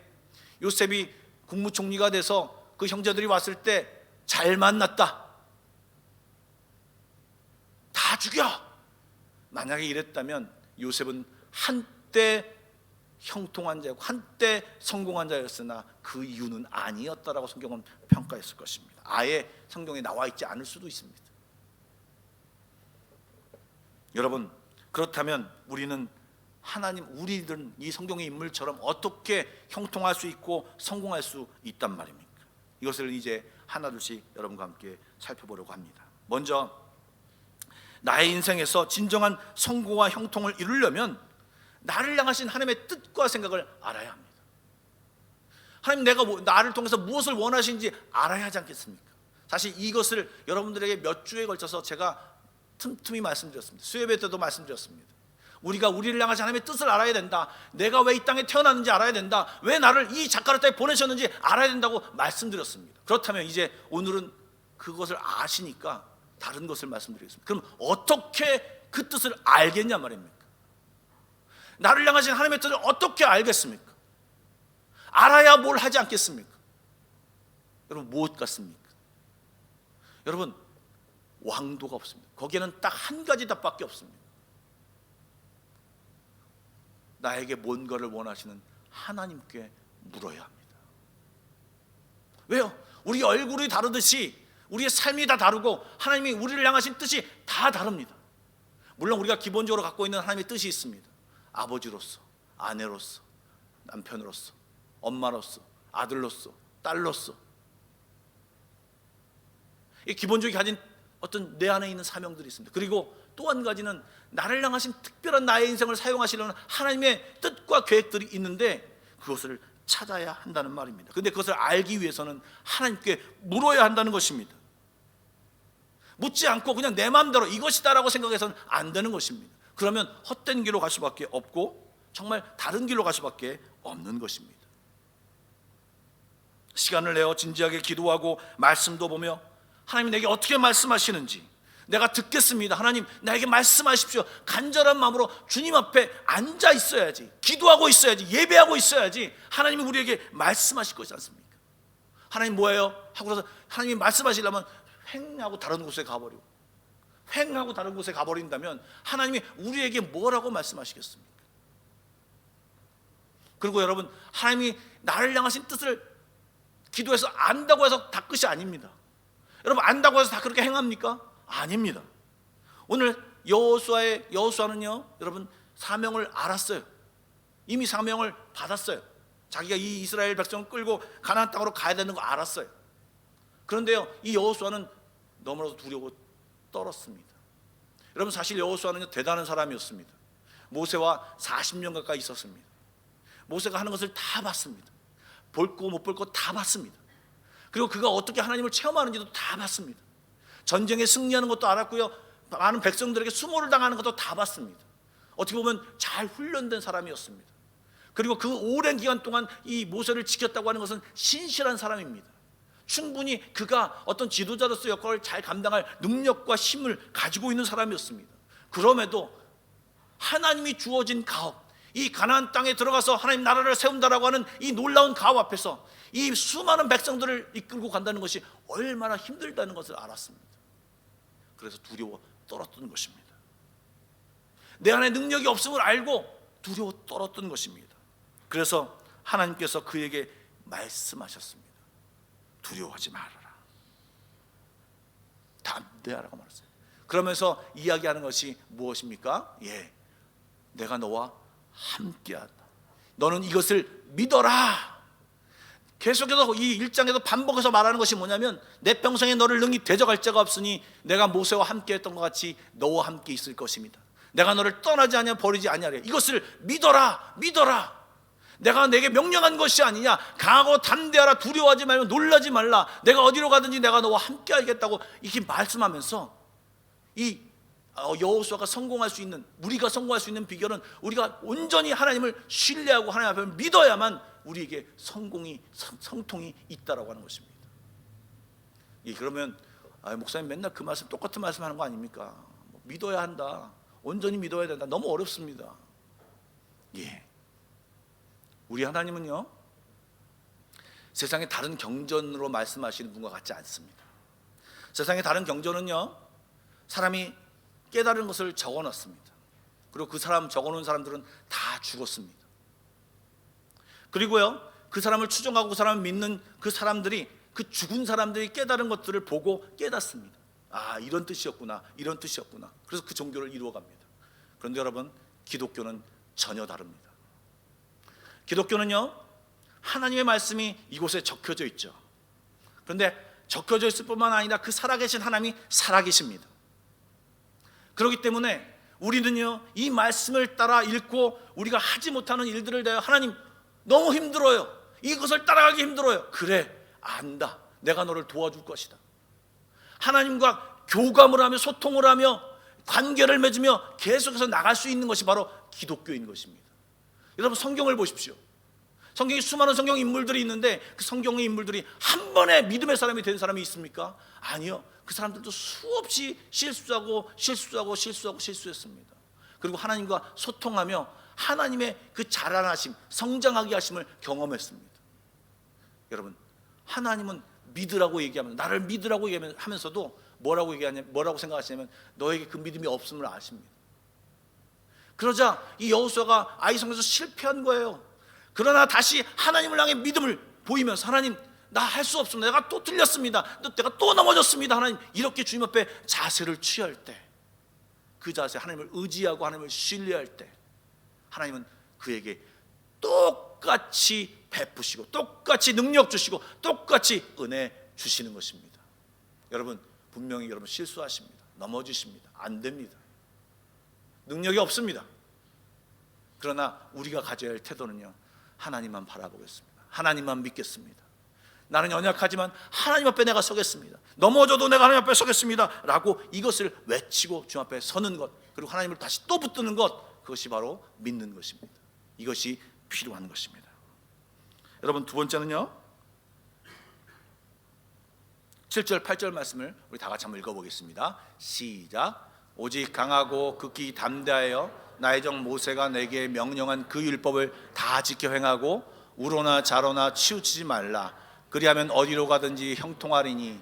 요셉이 국무총리가 돼서 그 형제들이 왔을 때 잘 만났다, 다 죽여, 만약에 이랬다면 요셉은 한때 형통한 자였고 한때 성공한 자였으나 그 이유는 아니었다라고 성경은 평가했을 것입니다. 아예 성경에 나와 있지 않을 수도 있습니다. 여러분, 그렇다면 우리는 우리들은 이 성경의 인물처럼 어떻게 형통할 수 있고 성공할 수 있단 말입니까? 이것을 이제 하나둘씩 여러분과 함께 살펴보려고 합니다. 먼저 나의 인생에서 진정한 성공과 형통을 이루려면 나를 향하신 하나님의 뜻과 생각을 알아야 합니다. 하나님 나를 통해서 무엇을 원하시는지 알아야 하지 않겠습니까? 사실 이것을 여러분들에게 몇 주에 걸쳐서 제가 틈틈이 말씀드렸습니다. 수요예배 때도 말씀드렸습니다. 우리가 우리를 향하신 하나님의 뜻을 알아야 된다. 내가 왜 이 땅에 태어났는지 알아야 된다. 왜 나를 이 작가를 땅에 보내셨는지 알아야 된다고 말씀드렸습니다. 그렇다면 이제 오늘은 그것을 아시니까 다른 것을 말씀드리겠습니다. 그럼 어떻게 그 뜻을 알겠냐 말입니까? 나를 향하신 하나님의 뜻을 어떻게 알겠습니까? 알아야 뭘 하지 않겠습니까? 여러분, 무엇 같습니까? 여러분, 왕도가 없습니다. 거기에는 딱 한 가지 답밖에 없습니다. 나에게 뭔가를 원하시는 하나님께 물어야 합니다. 왜요? 우리 얼굴이 다르듯이 우리의 삶이 다 다르고 하나님이 우리를 향하신 뜻이 다 다릅니다. 물론 우리가 기본적으로 갖고 있는 하나님의 뜻이 있습니다. 아버지로서, 아내로서, 남편으로서, 엄마로서, 아들로서, 딸로서, 이 기본적으로 가진 어떤 내 안에 있는 사명들이 있습니다. 그리고 또 한 가지는 나를 향하신 특별한 나의 인생을 사용하시려는 하나님의 뜻과 계획들이 있는데 그것을 찾아야 한다는 말입니다. 그런데 그것을 알기 위해서는 하나님께 물어야 한다는 것입니다. 묻지 않고 그냥 내 마음대로 이것이다라고 생각해서는 안 되는 것입니다. 그러면 헛된 길로 갈 수밖에 없고 정말 다른 길로 갈 수밖에 없는 것입니다. 시간을 내어 진지하게 기도하고 말씀도 보며 하나님 내게 어떻게 말씀하시는지 내가 듣겠습니다. 하나님 나에게 말씀하십시오. 간절한 마음으로 주님 앞에 앉아 있어야지, 기도하고 있어야지, 예배하고 있어야지 하나님이 우리에게 말씀하실 것이지 않습니까? 하나님 뭐예요? 하고 나서 하나님이 말씀하시려면 횡하고 다른 곳에 가버리고 횡하고 다른 곳에 가버린다면 하나님이 우리에게 뭐라고 말씀하시겠습니까? 그리고 여러분, 하나님이 나를 향하신 뜻을 기도해서 안다고 해서 다 끝이 아닙니다. 여러분, 안다고 해서 다 그렇게 행합니까? 아닙니다. 오늘 여호수아는요, 여러분 사명을 알았어요. 이미 사명을 받았어요. 자기가 이 이스라엘 백성을 끌고 가나안 땅으로 가야 되는 거 알았어요. 그런데요, 이 여호수아는 너무나도 두려워 떨었습니다. 여러분, 사실 여호수아는요 대단한 사람이었습니다. 모세와 40년 가까이 있었습니다. 모세가 하는 것을 다 봤습니다. 볼 거 못 볼 거 다 봤습니다. 그리고 그가 어떻게 하나님을 체험하는지도 다 봤습니다. 전쟁에 승리하는 것도 알았고요, 많은 백성들에게 수모를 당하는 것도 다 봤습니다. 어떻게 보면 잘 훈련된 사람이었습니다. 그리고 그 오랜 기간 동안 이 모세를 지켰다고 하는 것은 신실한 사람입니다. 충분히 그가 어떤 지도자로서 역할을 잘 감당할 능력과 힘을 가지고 있는 사람이었습니다. 그럼에도 하나님이 주어진 가업, 이 가나안 땅에 들어가서 하나님 나라를 세운다라고 하는 이 놀라운 가업 앞에서 이 수많은 백성들을 이끌고 간다는 것이 얼마나 힘들다는 것을 알았습니다. 그래서 두려워 떨었던 것입니다. 내 안에 능력이 없음을 알고 두려워 떨었던 것입니다. 그래서 하나님께서 그에게 말씀하셨습니다. 두려워하지 말아라, 담대하라고 말했어요. 그러면서 이야기하는 것이 무엇입니까? 내가 너와 함께하다. 너는 이것을 믿어라. 계속해서 이 1장에도 반복해서 말하는 것이 뭐냐면, 내 평생에 너를 능히 대적할 자가 없으니 내가 모세와 함께했던 것 같이 너와 함께 있을 것입니다. 내가 너를 떠나지 아니하 버리지 아니하리라. 이것을 믿어라, 믿어라. 내가 내게 명령한 것이 아니냐. 강하고 담대하라. 두려워하지 말고 놀라지 말라. 내가 어디로 가든지 내가 너와 함께 하겠다고 이렇게 말씀하면서, 이 여호수아가 성공할 수 있는, 우리가 성공할 수 있는 비결은 우리가 온전히 하나님을 신뢰하고 하나님 앞에 믿어야만 우리에게 성통이 있다라고 하는 것입니다. 그러면 목사님 맨날 그 말씀, 똑같은 말씀 하는 거 아닙니까? 믿어야 한다, 온전히 믿어야 된다. 너무 어렵습니다. 우리 하나님은요, 세상의 다른 경전으로 말씀하시는 분과 같지 않습니다. 세상의 다른 경전은요, 사람이 깨달은 것을 적어놨습니다. 그리고 그 사람 적어놓은 사람들은 다 죽었습니다. 그리고요, 그 사람을 추종하고 그 사람을 믿는 그 사람들이, 그 죽은 사람들이 깨달은 것들을 보고 깨닫습니다. 이런 뜻이었구나, 이런 뜻이었구나. 그래서 그 종교를 이루어갑니다. 그런데 여러분, 기독교는 전혀 다릅니다. 기독교는요, 하나님의 말씀이 이곳에 적혀져 있죠. 그런데 적혀져 있을 뿐만 아니라 그 살아계신 하나님이 살아계십니다. 그렇기 때문에 우리는요, 이 말씀을 따라 읽고 우리가 하지 못하는 일들을 대하여, 하나님 너무 힘들어요, 이것을 따라가기 힘들어요. 그래, 안다, 내가 너를 도와줄 것이다. 하나님과 교감을 하며 소통을 하며 관계를 맺으며 계속해서 나갈 수 있는 것이 바로 기독교인 것입니다. 여러분, 성경을 보십시오. 성경에 수많은 성경 인물들이 있는데 그 성경의 인물들이 한 번에 믿음의 사람이 된 사람이 있습니까? 아니요. 그 사람들도 수없이 실수했습니다. 그리고 하나님과 소통하며 하나님의 그 자라나심, 성장하게 하심을 경험했습니다. 여러분, 하나님은 믿으라고 얘기하면, 나를 믿으라고 얘기하면서도 뭐라고 생각하시냐면, 너에게 그 믿음이 없음을 아십니다. 그러자 이 여호수아가 아이성에서 실패한 거예요. 그러나 다시 하나님을 향해 믿음을 보이면서, 하나님, 나 할 수 없습니다. 내가 또 틀렸습니다. 내가 또 넘어졌습니다. 하나님, 이렇게 주님 앞에 자세를 취할 때, 그 자세, 하나님을 의지하고 하나님을 신뢰할 때, 하나님은 그에게 똑같이 베푸시고 똑같이 능력 주시고 똑같이 은혜 주시는 것입니다. 여러분, 분명히 여러분 실수하십니다. 넘어지십니다. 안 됩니다. 능력이 없습니다. 그러나 우리가 가져야 할 태도는요, 하나님만 바라보겠습니다. 하나님만 믿겠습니다. 나는 연약하지만 하나님 앞에 내가 서겠습니다. 넘어져도 내가 하나님 앞에 서겠습니다 라고 이것을 외치고 주님 앞에 서는 것, 그리고 하나님을 다시 또 붙드는 것, 그것이 바로 믿는 것입니다. 이것이 필요한 것입니다. 여러분, 두 번째는요, 7절 8절 말씀을 우리 다 같이 한번 읽어보겠습니다. 시작. 오직 강하고 극히 담대하여 나의 종 모세가 내게 명령한 그 율법을 다 지켜 행하고 우로나 좌로나 치우치지 말라. 그리하면 어디로 가든지 형통하리니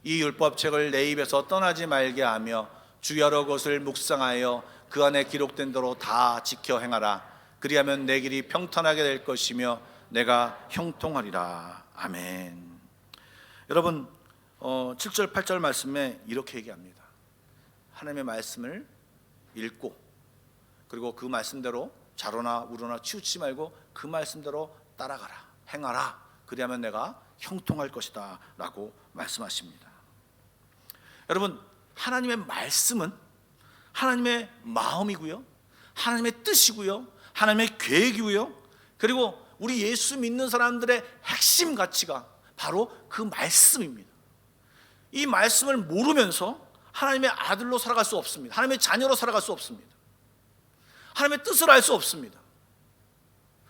이 율법책을 내 입에서 떠나지 말게 하며 주 여러 것을 묵상하여 그 안에 기록된 대로 다 지켜 행하라. 그리하면 내 길이 평탄하게 될 것이며 내가 형통하리라. 아멘. 여러분, 7절 8절 말씀에 이렇게 얘기합니다. 하나님의 말씀을 읽고, 그리고 그 말씀대로 좌로나 우로나 치우치지 말고 그 말씀대로 따라가라, 행하라. 그리하면 내가 형통할 것이다 라고 말씀하십니다. 여러분, 하나님의 말씀은 하나님의 마음이고요, 하나님의 뜻이고요, 하나님의 계획이고요, 그리고 우리 예수 믿는 사람들의 핵심 가치가 바로 그 말씀입니다. 이 말씀을 모르면서 하나님의 아들로 살아갈 수 없습니다. 하나님의 자녀로 살아갈 수 없습니다. 하나님의 뜻을 알 수 없습니다.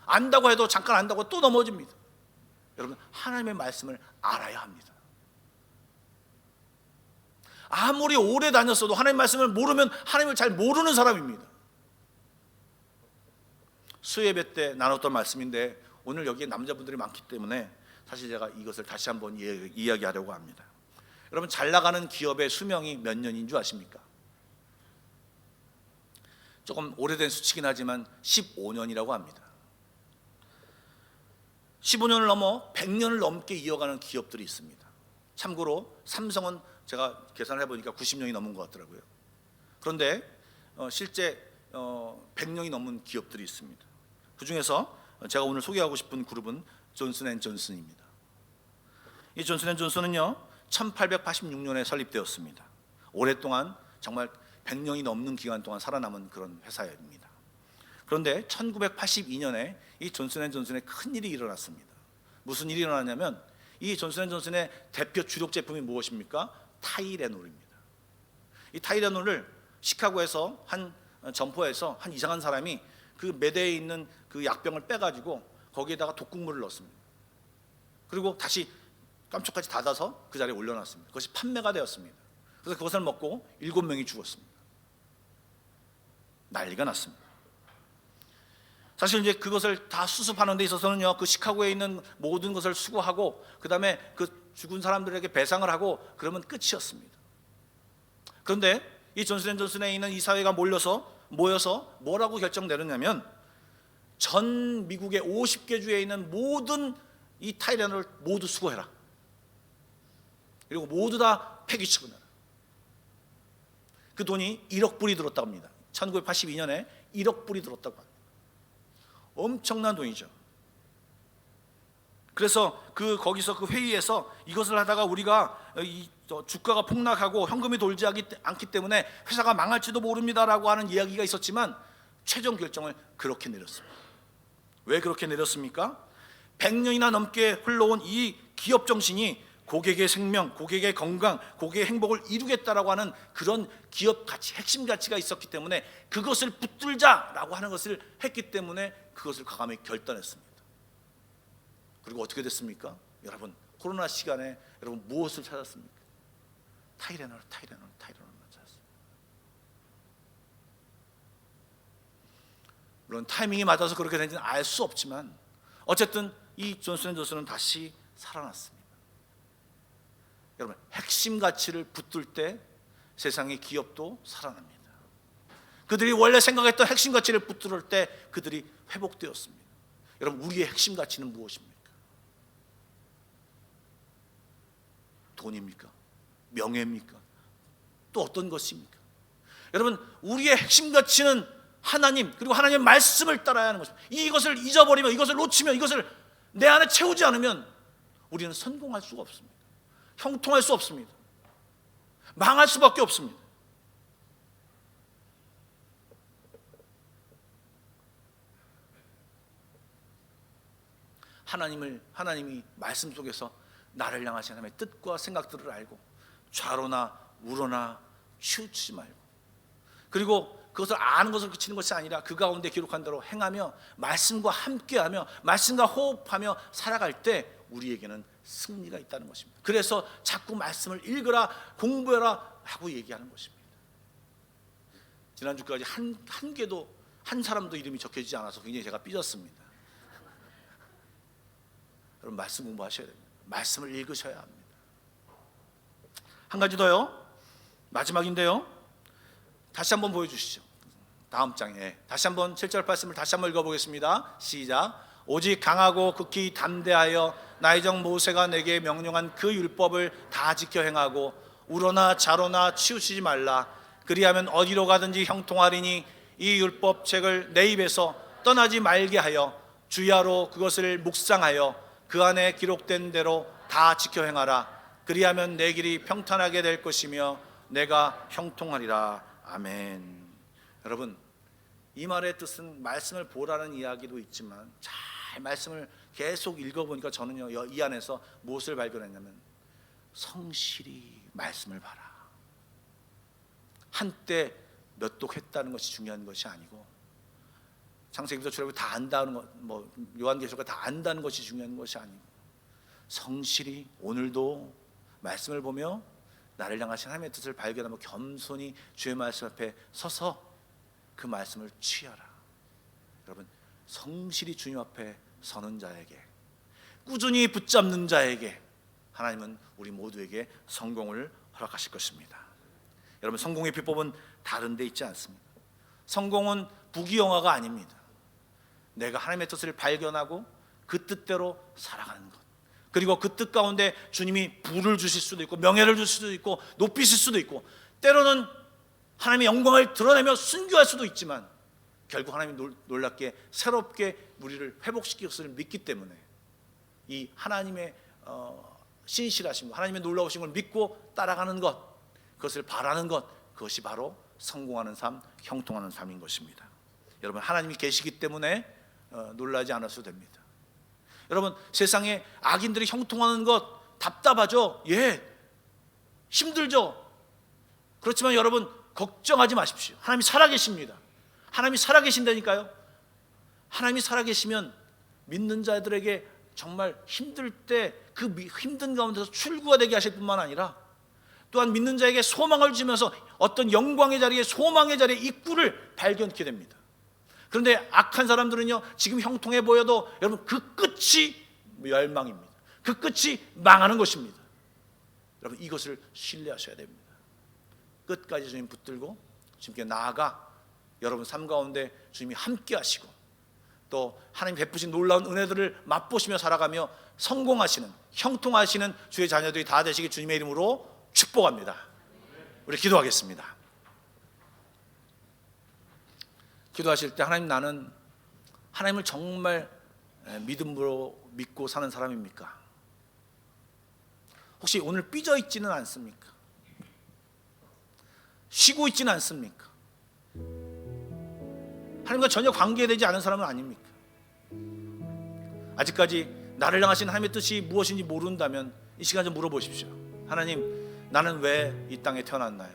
안다고 해도 잠깐 안다고 또 넘어집니다. 여러분, 하나님의 말씀을 알아야 합니다. 아무리 오래 다녔어도 하나님 말씀을 모르면 하나님을 잘 모르는 사람입니다. 수예배 때 나눴던 말씀인데 오늘 여기에 남자분들이 많기 때문에 사실 제가 이것을 다시 한번 이야기하려고 합니다. 여러분, 잘 나가는 기업의 수명이 몇 년인 줄 아십니까? 조금 오래된 수치긴 하지만 15년이라고 합니다. 15년을 넘어 100년을 넘게 이어가는 기업들이 있습니다. 참고로 삼성은 제가 계산을 해보니까 90년이 넘은 것 같더라고요. 그런데 실제 100년이 넘은 기업들이 있습니다. 그 중에서 제가 오늘 소개하고 싶은 그룹은 존슨앤존슨입니다. 이 존슨앤존슨은요 1886년에 설립되었습니다. 오랫동안 정말 100년이 넘는 기간 동안 살아남은 그런 회사입니다. 그런데 1982년에 이 존슨앤존슨에 큰 일이 일어났습니다. 무슨 일이 일어났냐면 이 존슨앤존슨의 대표 주력 제품이 무엇입니까? 타이레놀입니다. 이 타이레놀을 시카고에서 한 점포에서 한 이상한 사람이 그 매대에 있는 그 약병을 빼가지고 거기에다가 독극물을 넣었습니다. 그리고 다시 깜짝까지 닫아서 그 자리에 올려놨습니다. 그것이 판매가 되었습니다. 그래서 그것을 먹고 7명이 죽었습니다. 난리가 났습니다. 사실 이제 그것을 다 수습하는 데 있어서는요, 그 시카고에 있는 모든 것을 수거하고 그 다음에 그 죽은 사람들에게 배상을 하고 그러면 끝이었습니다. 그런데 이 존슨앤존슨에 있는 이사회가 모여서 뭐라고 결정내렸냐면 전 미국의 50개 주에 있는 모든 이 타이레놀을 모두 수거해라. 그리고 모두 다 폐기 처분해라. 그 돈이 1억 불이 들었다고 합니다. 1982년에 1억 불이 들었다고 합니다. 엄청난 돈이죠. 그래서 거기서 그 회의에서 이것을 하다가 우리가 주가가 폭락하고 현금이 돌지 않기 때문에 회사가 망할지도 모릅니다라고 하는 이야기가 있었지만 최종 결정을 그렇게 내렸습니다. 왜 그렇게 내렸습니까? 100년이나 넘게 흘러온 이 기업 정신이 고객의 생명, 고객의 건강, 고객의 행복을 이루겠다라고 하는 그런 기업 가치, 핵심 가치가 있었기 때문에 그것을 붙들자라고 하는 것을 했기 때문에 그것을 과감히 결단했습니다. 그리고 어떻게 됐습니까? 여러분, 코로나 시간에 여러분 무엇을 찾았습니까? 타이레놀만 찾았습니다. 물론 타이밍이 맞아서 그렇게 된지는 알 수 없지만 어쨌든 이 존슨앤존슨은 다시 살아났습니다. 여러분, 핵심 가치를 붙들 때 세상의 기업도 살아납니다. 그들이 원래 생각했던 핵심 가치를 붙들 때 그들이 회복되었습니다. 여러분, 우리의 핵심 가치는 무엇입니까? 돈입니까? 명예입니까? 또 어떤 것입니까? 여러분, 우리의 핵심 가치는 하나님, 그리고 하나님의 말씀을 따라야 하는 것입니다. 이것을 잊어버리면, 이것을 놓치면, 이것을 내 안에 채우지 않으면 우리는 성공할 수가 없습니다. 형통할 수 없습니다. 망할 수밖에 없습니다. 하나님이 말씀 속에서 나를 향하신 하나님의 뜻과 생각들을 알고 좌로나 우로나 치우치지 말고, 그리고 그것을 아는 것을 그치는 것이 아니라 그 가운데 기록한 대로 행하며 말씀과 함께하며 말씀과 호흡하며 살아갈 때 우리에게는 승리가 있다는 것입니다. 그래서 자꾸 말씀을 읽으라, 공부해라 하고 얘기하는 것입니다. 지난주까지 한 개도, 한 사람도 이름이 적혀지지 않아서 굉장히 제가 삐졌습니다. 여러분, 말씀 공부하셔야 됩니다. 말씀을 읽으셔야 합니다. 한 가지 더요, 마지막인데요, 다시 한번 보여주시죠. 다음 장에 다시 한번 7절 말씀을 다시 한번 읽어보겠습니다. 시작. 오직 강하고 극히 담대하여 나의 종 모세가 내게 명령한 그 율법을 다 지켜 행하고 우로나 좌로나 치우치지 말라. 그리하면 어디로 가든지 형통하리니 이 율법 책을 내 입에서 떠나지 말게 하여 주야로 그것을 묵상하여 그 안에 기록된 대로 다 지켜 행하라. 그리하면 내 길이 평탄하게 될 것이며 내가 형통하리라. 아멘. 여러분, 이 말의 뜻은 말씀을 보라는 이야기도 있지만 잘 말씀을 계속 읽어보니까 저는요, 이 안에서 무엇을 발견했냐면 성실히 말씀을 봐라. 한때 몇 독 했다는 것이 중요한 것이 아니고 창세기부터 출애굽기 다 안다는 것, 요한계시록을 다 안다는 것이 중요한 것이 아니고 성실히 오늘도 말씀을 보며 나를 향하신 하나님의 뜻을 발견하며 겸손히 주의 말씀 앞에 서서 그 말씀을 취하라. 여러분, 성실히 주님 앞에 서는 자에게, 꾸준히 붙잡는 자에게 하나님은 우리 모두에게 성공을 허락하실 것입니다. 여러분, 성공의 비법은 다른 데 있지 않습니다. 성공은 부귀영화가 아닙니다. 내가 하나님의 뜻을 발견하고 그 뜻대로 살아가는 것, 그리고 그 뜻 가운데 주님이 부를 주실 수도 있고 명예를 주실 수도 있고 높이실 수도 있고 때로는 하나님의 영광을 드러내며 순교할 수도 있지만 결국 하나님이 놀랍게 새롭게 우리를 회복시킬 것을 믿기 때문에 이 하나님의 신실하신 것, 하나님의 놀라우신 걸 믿고 따라가는 것, 그것을 바라는 것, 그것이 바로 성공하는 삶, 형통하는 삶인 것입니다. 여러분, 하나님이 계시기 때문에 놀라지 않아도 됩니다. 여러분, 세상에 악인들이 형통하는 것 답답하죠? 예, 힘들죠? 그렇지만 여러분, 걱정하지 마십시오. 하나님이 살아계십니다. 하나님이 살아계신다니까요. 하나님이 살아계시면 믿는 자들에게 정말 힘들 때 그 힘든 가운데서 출구가 되게 하실 뿐만 아니라 또한 믿는 자에게 소망을 주면서 어떤 영광의 자리에, 소망의 자리에 입구를 발견케 됩니다. 그런데 악한 사람들은요, 지금 형통해 보여도 여러분 그 끝이 멸망입니다. 그 끝이 망하는 것입니다. 여러분, 이것을 신뢰하셔야 됩니다. 끝까지 주님 붙들고 주님께 나아가 여러분 삶 가운데 주님이 함께 하시고 또 하나님 베푸신 놀라운 은혜들을 맛보시며 살아가며 성공하시는, 형통하시는 주의 자녀들이 다 되시기 주님의 이름으로 축복합니다. 우리 기도하겠습니다. 기도하실 때 하나님, 나는 하나님을 정말 믿음으로 믿고 사는 사람입니까? 혹시 오늘 삐져 있지는 않습니까? 쉬고 있지는 않습니까? 하나님과 전혀 관계되지 않은 사람은 아닙니까? 아직까지 나를 향하신 하나님의 뜻이 무엇인지 모른다면 이 시간 좀 물어보십시오. 하나님, 나는 왜 이 땅에 태어났나요?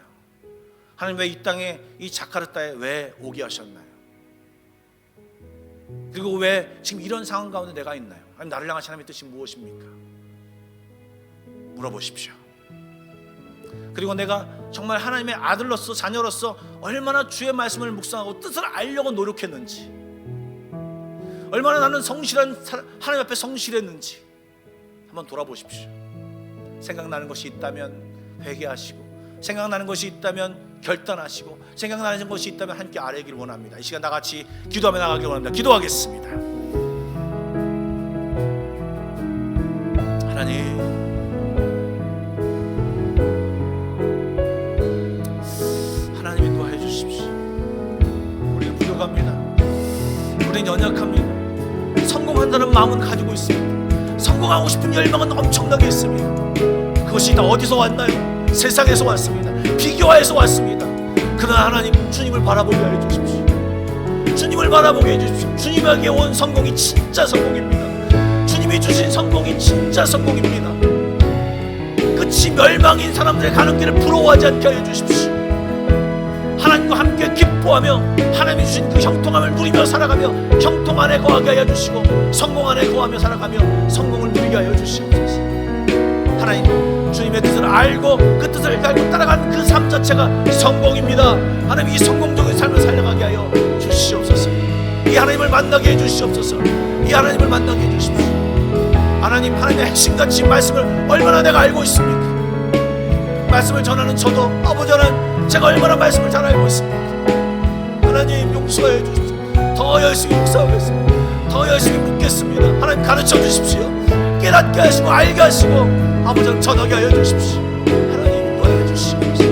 하나님, 왜 이 땅에, 이 자카르타에 왜 오게 하셨나요? 그리고 왜 지금 이런 상황 가운데 내가 있나요? 하나님, 나를 향하신 하나님의 뜻이 무엇입니까? 물어보십시오. 그리고 내가 정말 하나님의 아들로서, 자녀로서 얼마나 주의 말씀을 묵상하고 뜻을 알려고 노력했는지, 얼마나 나는 성실한 하나님 앞에 성실했는지 한번 돌아보십시오. 생각나는 것이 있다면 회개하시고, 생각나는 것이 있다면 결단하시고, 생각나는 것이 있다면 함께 아뢰기를 원합니다. 이 시간 다 같이 기도하며 나가기를 원합니다. 기도하겠습니다. 하나님, 하나님이 인도해 주십시오. 우리는 부족합니다. 우리는 연약합니다. 성공한다는 마음은 가지고 있습니다. 성공하고 싶은 열망은 엄청나게 있습니다. 그것이 다 어디서 왔나요? 세상에서 왔습니다. 비교화에서 왔습니다. 그러나 하나님, 주님을 바라보게 해주십시오. 주님을 바라보게 해주십시오. 주님에게 온 성공이 진짜 성공입니다. 주님이 주신 성공이 진짜 성공입니다. 끝이 멸망인 사람들의 가는 길을 부러워하지 않게 해주십시오. 하나님과 함께 기뻐하며 하나님이 주신 그 형통함을 누리며 살아가며 형통 안에 거하게 하여 주시고 성공 안에 거하며 살아가며 성공을 누리게 하여 주시옵소서. 하나님, 주님의 뜻을 알고 그 뜻을 알고 따라가는 그 삶 자체가 성공입니다. 하나님, 이 성공적인 삶을 살려가게 하여 주시옵소서. 이 하나님을 만나게 해주시옵소서. 이 하나님을 만나게 해주십시오. 하나님, 하나님의 핵심같이 말씀을 얼마나 내가 알고 있습니까? 말씀을 전하는 저도, 아버지, 하나님, 제가 얼마나 말씀을 잘 알고 있습니까? 하나님, 용서해 주십시오. 더 열심히 묵상하겠습니다. 더 열심히 묻겠습니다. 하나님, 가르쳐 주십시오. 깨닫게 하시고 알게 하시고 아버지, 전하게 하여 주십시오. 하나님, 인도하여 주시옵소서.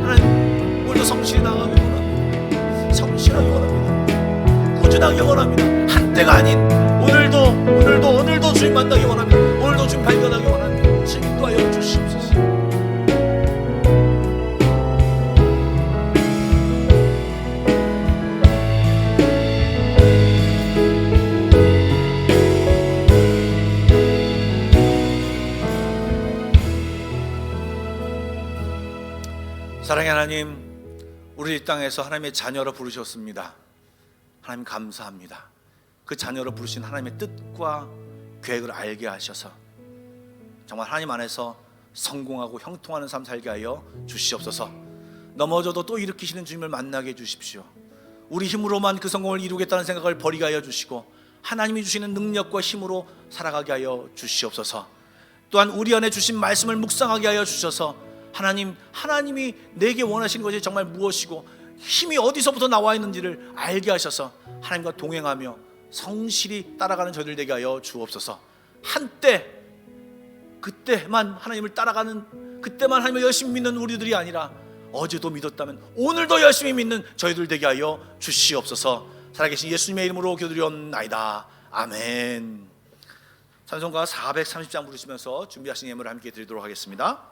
하나님, 오늘도 성실히 나가기 원합니다. 성실하기 원합니다. 꾸준하기 원합니다. 한때가 아닌 오늘도 주님 만나기 원합니다. 오늘도 주님 발견하기 원합니다. 주님 인도하여 주시옵소서. 사랑의 하나님, 우리 이 땅에서 하나님의 자녀로 부르셨습니다. 하나님, 감사합니다. 그 자녀로 부르신 하나님의 뜻과 계획을 알게 하셔서 정말 하나님 안에서 성공하고 형통하는 삶 살게 하여 주시옵소서. 넘어져도 또 일으키시는 주님을 만나게 해주십시오. 우리 힘으로만 그 성공을 이루겠다는 생각을 버리게 하여 주시고 하나님이 주시는 능력과 힘으로 살아가게 하여 주시옵소서. 또한 우리 안에 주신 말씀을 묵상하게 하여 주셔서 하나님이 내게 원하시는 것이 정말 무엇이고 힘이 어디서부터 나와 있는지를 알게 하셔서 하나님과 동행하며 성실히 따라가는 저희들 되게 하여 주옵소서. 한때 그때만 하나님을 따라가는, 그때만 하나님을 열심히 믿는 우리들이 아니라 어제도 믿었다면 오늘도 열심히 믿는 저희들 되게 하여 주시옵소서. 살아계신 예수님의 이름으로 기도드리옵나이다. 아멘. 찬송가 430장 부르시면서 준비하신 예물을 함께 드리도록 하겠습니다.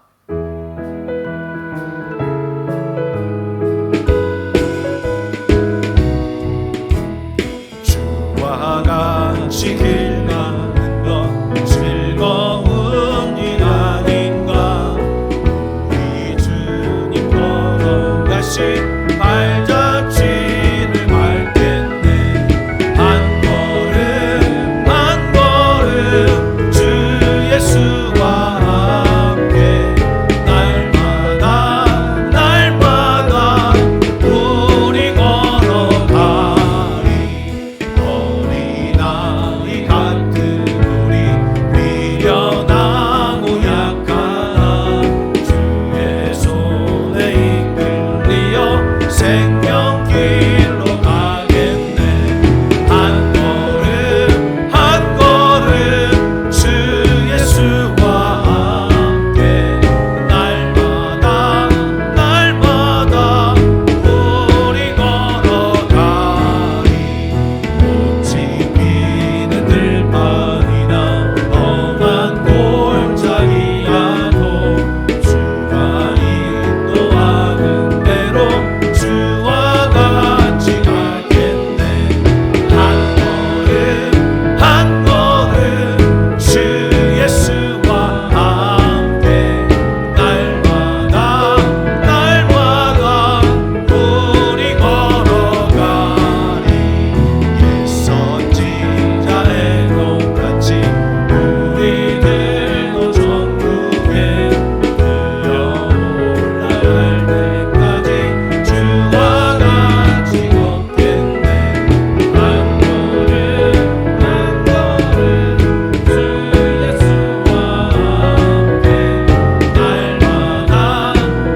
주와 같이 길 가는 것 즐거운 일 아닌가. 우리 주님 걸어가신 발자취를 밟겠네. 한 걸음 한 걸음 주 예수와 함께 날마다 날마다 우리 걸어가리. 어린아이 같은 우리 미련하고 약하나 주의 손에 이끌리어 생명길로 가겠네. 한 걸음 한 걸음 주 예수와 함께 날마다 날마다 우리 걸어가리. 꽃이 피는 들판이나 험한 골짜기라도 주가 인도하는 대로 주와 같이 가겠네. 한 걸음 주 예수와 함께 날마다 날마다 우리 걸어가리. 옛 선지자의 똑같이 우리들도 천국에 들어올라갈 때까지 주와 같이 걷겠네. 한 걸음 한 걸음 주 예수와 함께 날마다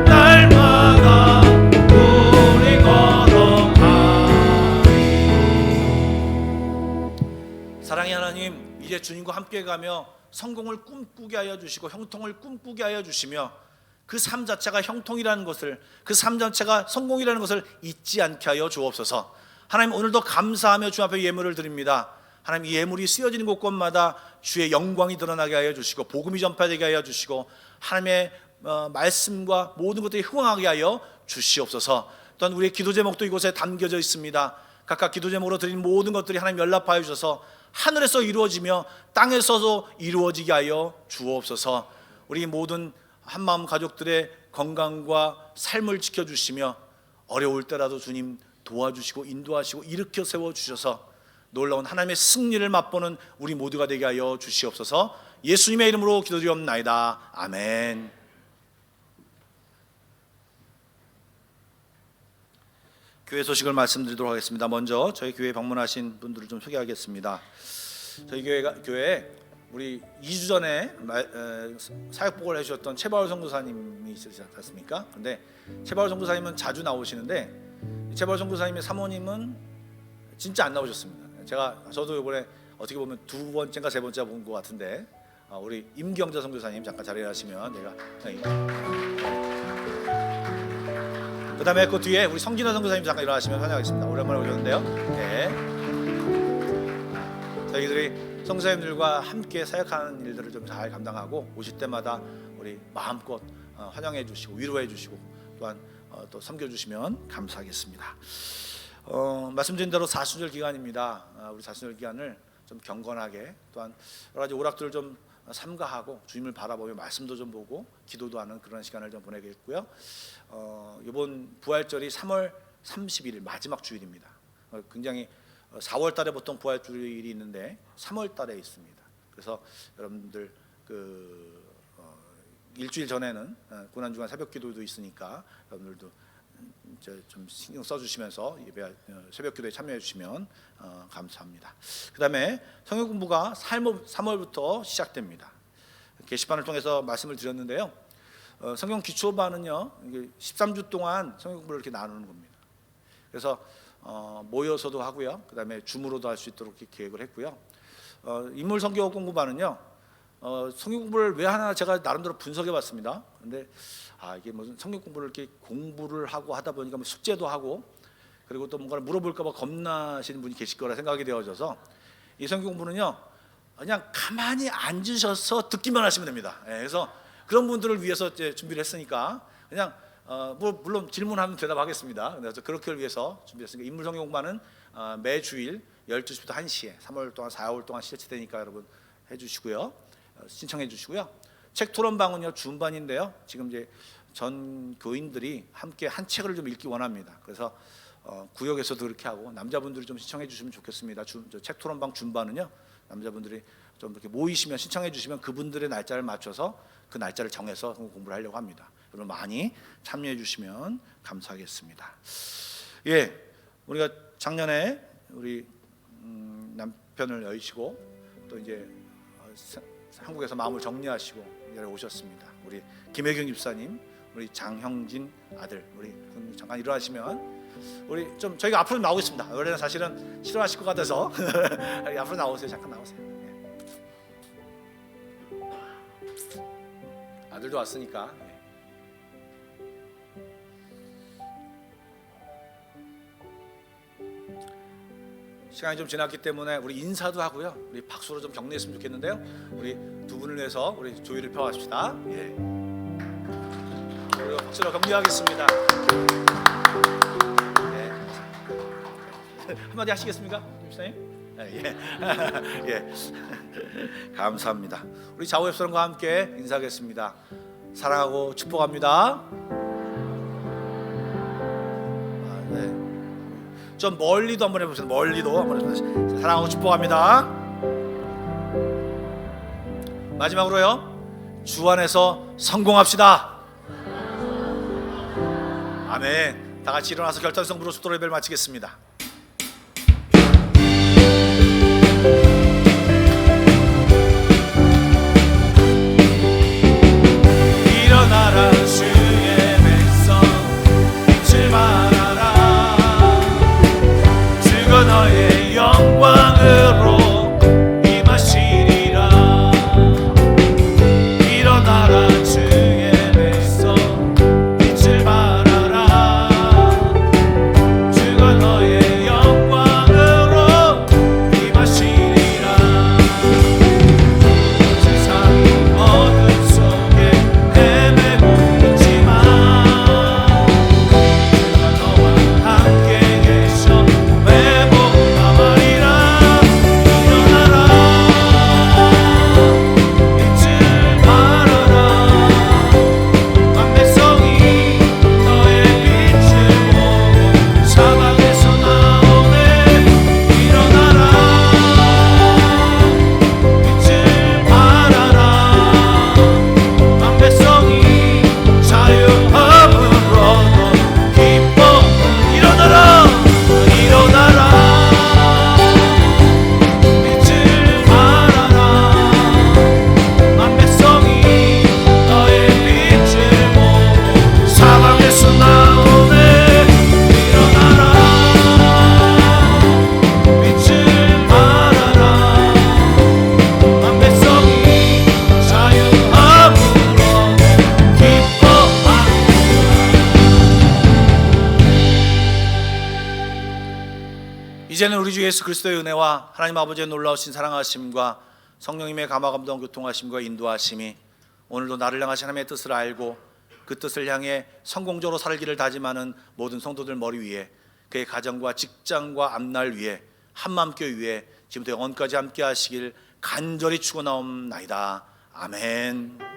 날마다 우리 걸어가리. 사랑의 하나님, 이제 주님과 함께 가며 성공을 꿈꾸게 하여 주시고 형통을 꿈꾸게 하여 주시며 그 삶 자체가 형통이라는 것을, 그 삶 자체가 성공이라는 것을 잊지 않게 하여 주옵소서. 하나님, 오늘도 감사하며 주 앞에 예물을 드립니다. 하나님, 이 예물이 쓰여지는 곳곳마다 주의 영광이 드러나게 하여 주시고 복음이 전파되게 하여 주시고 하나님의 말씀과 모든 것들이 흥황하게 하여 주시옵소서. 또한 우리의 기도 제목도 이곳에 담겨져 있습니다. 각각 기도 제목으로 드린 모든 것들이 하나님 연락하여 주셔서 하늘에서 이루어지며 땅에서도 이루어지게 하여 주옵소서. 우리 모든 한마음 가족들의 건강과 삶을 지켜주시며 어려울 때라도 주님 도와주시고 인도하시고 일으켜 세워주셔서 놀라운 하나님의 승리를 맛보는 우리 모두가 되게 하여 주시옵소서. 예수님의 이름으로 기도드리옵나이다. 아멘. 교회 소식을 말씀드리도록 하겠습니다. 먼저 저희 교회 방문하신 분들을 좀 소개하겠습니다. 저희 교회에 우리 2주 전에 사역복을 해주셨던 최바울 선교사님이 있으시지 않습니까? 근데 최바울 선교사님은 자주 나오시는데 최바울 선교사님의 사모님은 진짜 안 나오셨습니다. 저도 이번에 어떻게 보면 두 번째인가 세 번째 본 것 같은데 우리 임경자 선교사님 잠깐 자리에 하시면 제가 그 다음에 그 뒤에 우리 성진아 선교사님 잠깐 일어나시면 환영하겠습니다. 오랜만에 오셨는데요. 네. 저희들이 선교사님들과 함께 사역하는 일들을 좀 잘 감당하고 오실 때마다 우리 마음껏 환영해 주시고 위로해 주시고 또한 또 섬겨주시면 감사하겠습니다. 말씀드린 대로 사순절 기간입니다. 우리 사순절 기간을 좀 경건하게 또한 여러 가지 오락들을 좀 삼가하고 주님을 바라보며 말씀도 좀 보고 기도도 하는 그런 시간을 좀 보내겠고요. 이번 부활절이 3월 31일 마지막 주일입니다. 굉장히 4월 달에 보통 부활주일이 있는데 3월 달에 있습니다. 그래서 여러분들 일주일 전에는 고난주간 새벽기도도 있으니까 여러분들도 좀 신경 써주시면서 예배 새벽기도에 참여해 주시면 감사합니다. 그 다음에 성경 공부가 3월부터 시작됩니다. 게시판을 통해서 말씀을 드렸는데요, 성경 기초반은요 13주 동안 성경 공부를 이렇게 나누는 겁니다. 그래서 모여서도 하고요, 그 다음에 줌으로도 할 수 있도록 이렇게 계획을 했고요. 인물 성경 공부반은요 성경 공부를 왜 하나 제가 나름대로 분석해 봤습니다. 근데 이게 무슨 성경 공부를 이렇게 공부를 하고 하다 보니까 뭐 숙제도 하고 그리고 또 뭔가를 물어볼까 봐 겁나시는 분이 계실 거라 생각이 되어져서 이 성경 공부는요 그냥 가만히 앉으셔서 듣기만 하시면 됩니다. 그래서 그런 분들을 위해서 이제 준비를 했으니까 그냥 물론 질문하면 대답하겠습니다. 그래서 그렇게 위해서 준비했으니까 인물 성경 공부는 매주일 12시부터 1시에 3월 동안 4월 동안 실시되니까 여러분 해주시고요, 신청해 주시고요. 책 토론방은요 준반인데요, 지금 이제 전 교인들이 함께 한 책을 좀 읽기 원합니다. 그래서 구역에서도 그렇게 하고 남자분들이 좀 신청해 주시면 좋겠습니다. 책 토론방 준반은요 남자분들이 좀 이렇게 모이시면 신청해 주시면 그분들의 날짜를 맞춰서 그 날짜를 정해서 공부를 하려고 합니다. 여러분 많이 참여해 주시면 감사하겠습니다. 우리가 작년에 우리 남편을 여의시고 또 이제 한국에서 마음을 정리하시고 내려오셨습니다. 우리 김혜경 집사님, 우리 장형진 아들, 우리 잠깐 일어나시면 우리 좀 저희가 앞으로 나오겠습니다. 원래는 사실은 싫어하실 것 같아서 앞으로 나오세요. 잠깐 나오세요. 아들도 왔으니까. 시간이 좀 지났기 때문에 우리 인사도 하고요, 우리 박수로 좀 격려했으면 좋겠는데요. 우리 두 분을 위해서 우리 조의를 펴합시다. 우리 박수로 격려하겠습니다. 한마디 하시겠습니까, 김사님? 감사합니다. 우리 좌우 옆 사람과 함께 인사하겠습니다. 사랑하고 축복합니다. 좀 멀리도 한번 해보세요. 멀리도 한번 해보세요. 사랑하고 축복합니다. 마지막으로요, 주 안에서 성공합시다. 아멘. 다 같이 일어나서 결단성부로 수도 예배를 마치겠습니다. 일어나라 주의 백성, 빛을 발하라. 주가 너의 영광으로 임하시리라. 일어나라 주의 백성, 빛을 발하라. 주가 너의 영광으로 임하시리라. 세상 어둠 속에 헤매고 있지만 주가 너와 함께 계셔 회복하리라. 일어나라, 빛을 발하라. 온 백성이 너의 빛을 보고 사방에서 나오네. 일어나라, 빛을 발하라. 온 백성이 자유함으로 기뻐. 일어나라, 일어나라, 빛을 발하라. 온 백성이 너의 빛을 보고 사방에서 나오네. 일어나라, 빛을 발하라. 온 백성이 자유함으로 기뻐하라. 이제는 우리 주 예수 그리스도의 은혜와 하나님 아버지의 놀라우신 사랑하심과 성령님의 감화감동 교통하심과 인도하심이 오늘도 나를 향하신 하나님의 뜻을 알고 그 뜻을 향해 성공적으로 살기를 다짐하는 모든 성도들 머리 위에, 그의 가정과 직장과 앞날 위에, 한마음교회 위에 지금부터 영원까지 함께 하시길 간절히 축원하옵나이다. 아멘.